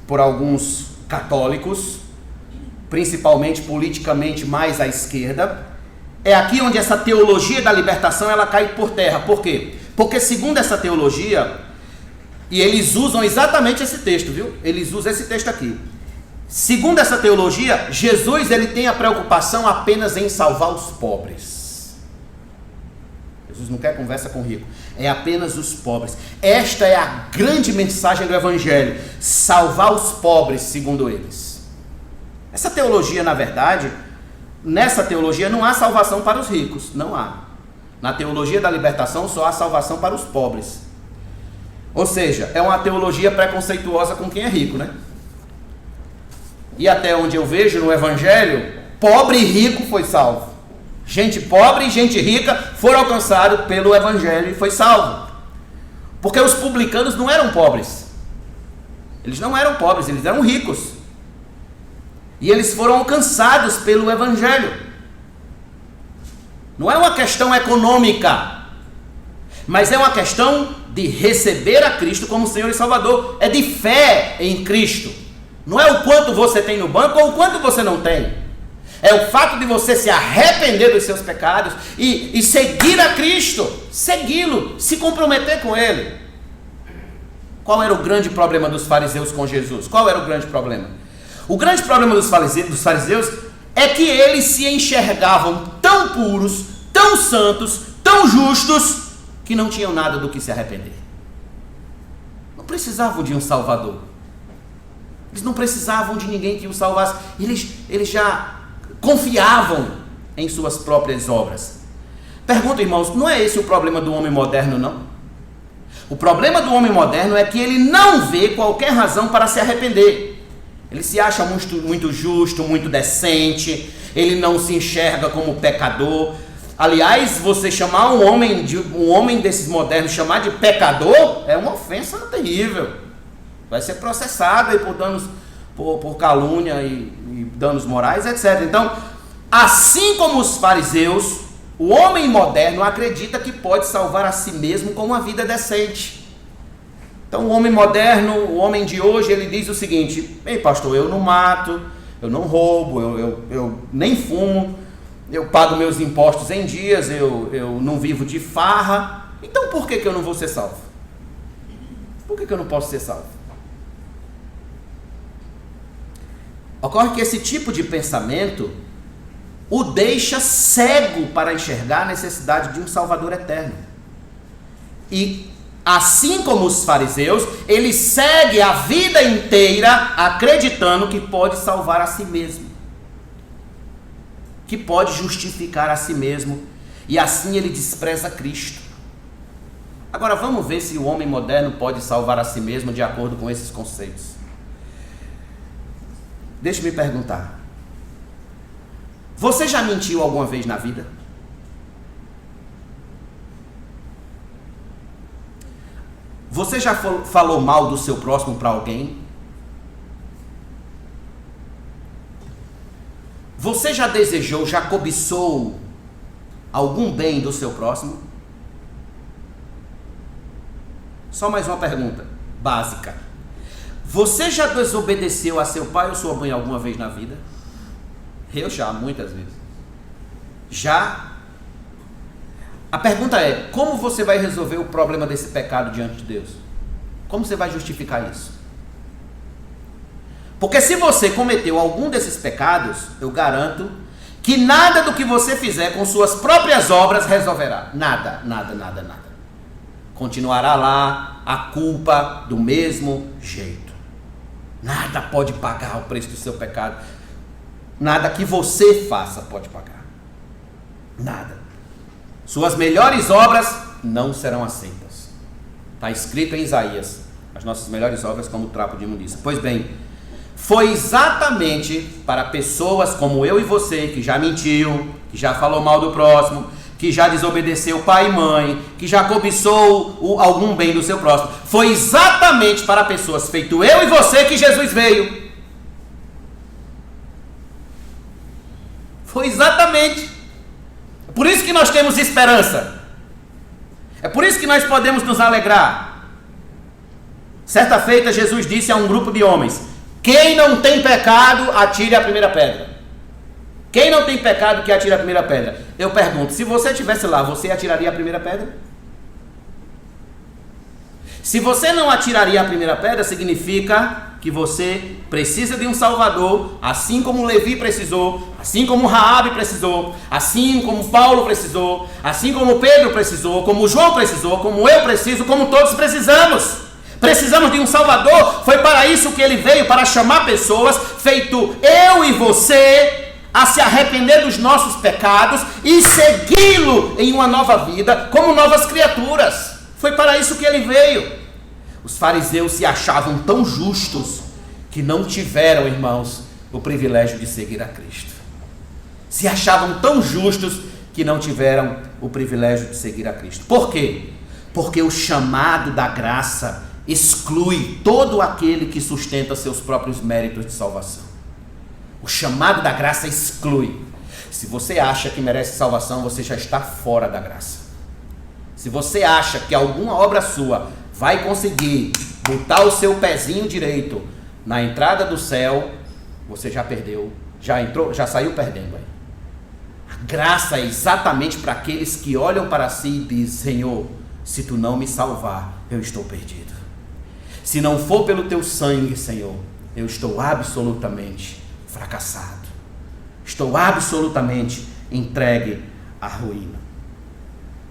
por alguns católicos, principalmente politicamente mais à esquerda, é aqui onde essa teologia da libertação ela cai por terra. Por quê? Porque segundo essa teologia, e eles usam exatamente esse texto, viu? Eles usam esse texto aqui. Segundo essa teologia, Jesus ele tem a preocupação apenas em salvar os pobres. Jesus não quer conversa com o rico, é apenas os pobres. Esta é a grande mensagem do Evangelho, salvar os pobres, segundo eles. Essa teologia, na verdade, nessa teologia não há salvação para os ricos, não há. Na teologia da libertação só há salvação para os pobres. Ou seja, é uma teologia preconceituosa com quem é rico, né? E até onde eu vejo no Evangelho, pobre e rico foi salvo. Gente pobre e gente rica foram alcançados pelo Evangelho e foi salvo. Porque os publicanos não eram pobres. Eles não eram pobres, eles eram ricos. E eles foram alcançados pelo Evangelho. Não é uma questão econômica, mas é uma questão de receber a Cristo como Senhor e Salvador. É de fé em Cristo. Não é o quanto você tem no banco ou o quanto você não tem. É o fato de você se arrepender dos seus pecados e seguir a Cristo, segui-lo, se comprometer com Ele. Qual era o grande problema dos fariseus com Jesus? Qual era o grande problema? O grande problema dos fariseus é que eles se enxergavam tão puros, tão santos, tão justos, que não tinham nada do que se arrepender. Não precisavam de um Salvador. Eles não precisavam de ninguém que os salvasse. Eles já confiavam em suas próprias obras. Pergunta, irmãos, não é esse o problema do homem moderno, não? O problema do homem moderno é que ele não vê qualquer razão para se arrepender. Ele se acha muito justo, muito decente, ele não se enxerga como pecador. Aliás, você chamar um homem desses modernos, chamar de pecador, é uma ofensa terrível. Vai ser processado aí por danos, por calúnia e danos morais, etc. Então, assim como os fariseus, o homem moderno acredita que pode salvar a si mesmo com uma vida decente. Então, o homem moderno, o homem de hoje, ele diz o seguinte: ei, pastor, eu não mato, eu não roubo, eu nem fumo, eu pago meus impostos em dias, eu não vivo de farra. Então, por que eu não vou ser salvo? Por que eu não posso ser salvo? Ocorre que esse tipo de pensamento o deixa cego para enxergar a necessidade de um Salvador eterno. E assim como os fariseus, ele segue a vida inteira acreditando que pode salvar a si mesmo, que pode justificar a si mesmo, e assim ele despreza Cristo. Agora vamos ver se o homem moderno pode salvar a si mesmo de acordo com esses conceitos. Deixa-me perguntar: você já mentiu alguma vez na vida? Você já falou mal do seu próximo para alguém? Você já desejou, já cobiçou algum bem do seu próximo? Só mais uma pergunta básica. Você já desobedeceu a seu pai ou sua mãe alguma vez na vida? Eu já, muitas vezes. Já? A pergunta é: como você vai resolver o problema desse pecado diante de Deus? Como você vai justificar isso? Porque se você cometeu algum desses pecados, eu garanto que nada do que você fizer com suas próprias obras resolverá. Nada. Continuará lá a culpa do mesmo jeito. Nada pode pagar o preço do seu pecado. Nada que você faça pode pagar. Nada. Suas melhores obras não serão aceitas. Está escrito em Isaías: as nossas melhores obras como trapo de imundícia. Pois bem, foi exatamente para pessoas como eu e você, que já mentiu, que já falou mal do próximo, que já desobedeceu pai e mãe, que já cobiçou algum bem do seu próximo. Foi exatamente para pessoas feito eu e você que Jesus veio. Foi exatamente. É por isso que nós temos esperança. É por isso que nós podemos nos alegrar. Certa feita, Jesus disse a um grupo de homens: quem não tem pecado, atire a primeira pedra. Quem não tem pecado, que atire a primeira pedra. Eu pergunto, se você estivesse lá, você atiraria a primeira pedra? Se você não atiraria a primeira pedra, significa que você precisa de um Salvador, assim como Levi precisou, assim como Raabe precisou, assim como Paulo precisou, assim como Pedro precisou, como João precisou, como eu preciso, como todos precisamos. Precisamos de um Salvador. Foi para isso que ele veio, para chamar pessoas, feito eu e você, a se arrepender dos nossos pecados e segui-lo em uma nova vida, como novas criaturas. Foi para isso que ele veio. Os fariseus se achavam tão justos que não tiveram, irmãos, o privilégio de seguir a Cristo. Se achavam tão justos que não tiveram o privilégio de seguir a Cristo. Por quê? Porque o chamado da graça exclui todo aquele que sustenta seus próprios méritos de salvação. O chamado da graça exclui. Se você acha que merece salvação, você já está fora da graça. Se você acha que alguma obra sua vai conseguir botar o seu pezinho direito na entrada do céu, você já perdeu, já saiu perdendo aí. A graça é exatamente para aqueles que olham para si e dizem: Senhor, se tu não me salvar, eu estou perdido. Se não for pelo teu sangue, Senhor, eu estou absolutamente fracassado. Estou absolutamente entregue à ruína.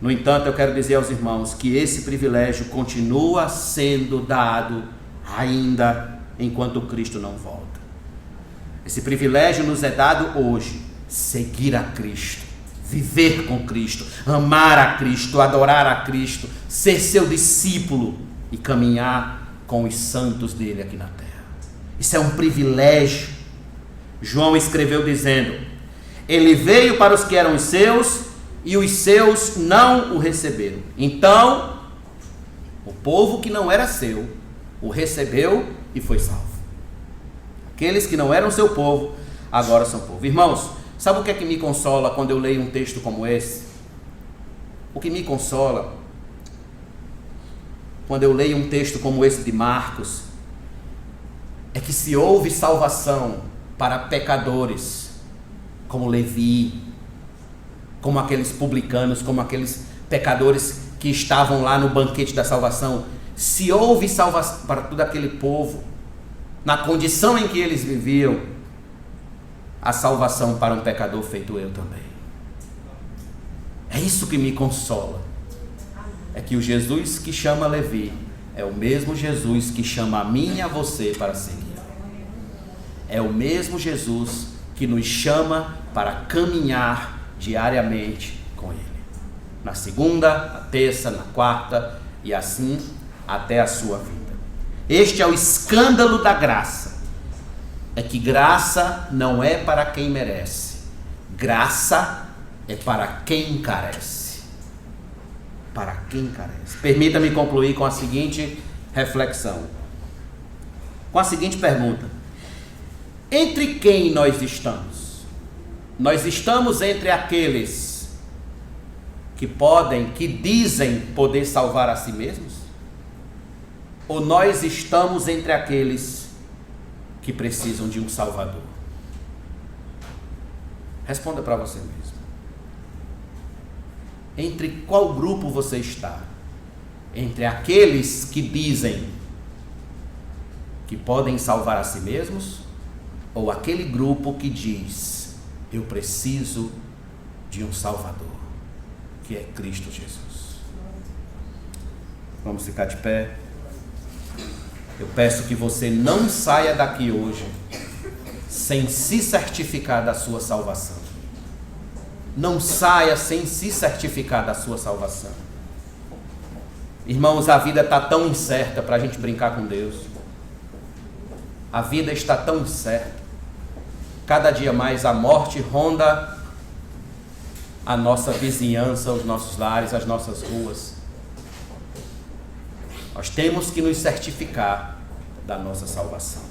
No entanto, eu quero dizer aos irmãos que esse privilégio continua sendo dado ainda enquanto Cristo não volta. Esse privilégio nos é dado hoje: seguir a Cristo, viver com Cristo, amar a Cristo, adorar a Cristo, ser seu discípulo e caminhar com os santos dele aqui na terra. Isso é um privilégio. João escreveu dizendo: ele veio para os que eram os seus e os seus não o receberam. Então, o povo que não era seu o recebeu e foi salvo. Aqueles que não eram seu povo, agora são povo. Irmãos, sabe o que é que me consola quando eu leio um texto como esse? O que me consola quando eu leio um texto como esse de Marcos é que se houve salvação para pecadores como Levi, como aqueles publicanos, como aqueles pecadores que estavam lá no banquete da salvação, se houve salvação para todo aquele povo, na condição em que eles viviam, a salvação para um pecador feito eu também. É isso que me consola. É que o Jesus que chama Levi é o mesmo Jesus que chama a mim e a você para seguir. É o mesmo Jesus que nos chama para caminhar diariamente com ele. Na segunda, na terça, na quarta e assim até a sua vida. Este é o escândalo da graça. É que graça não é para quem merece. Graça é para quem carece. Para quem carece. Permita-me concluir com a seguinte reflexão. Com a seguinte pergunta: entre quem nós estamos? Nós estamos entre aqueles que dizem poder salvar a si mesmos? Ou nós estamos entre aqueles que precisam de um Salvador? Responda para você mesmo. Entre qual grupo você está? Entre aqueles que dizem que podem salvar a si mesmos? Ou aquele grupo que diz: eu preciso de um Salvador, que é Cristo Jesus? Vamos ficar de pé. Eu peço que você não saia daqui hoje sem se certificar da sua salvação. Não saia sem se certificar da sua salvação. Irmãos, a vida está tão incerta para a gente brincar com Deus. A vida está tão incerta. Cada dia mais a morte ronda a nossa vizinhança, os nossos lares, as nossas ruas. Nós temos que nos certificar da nossa salvação.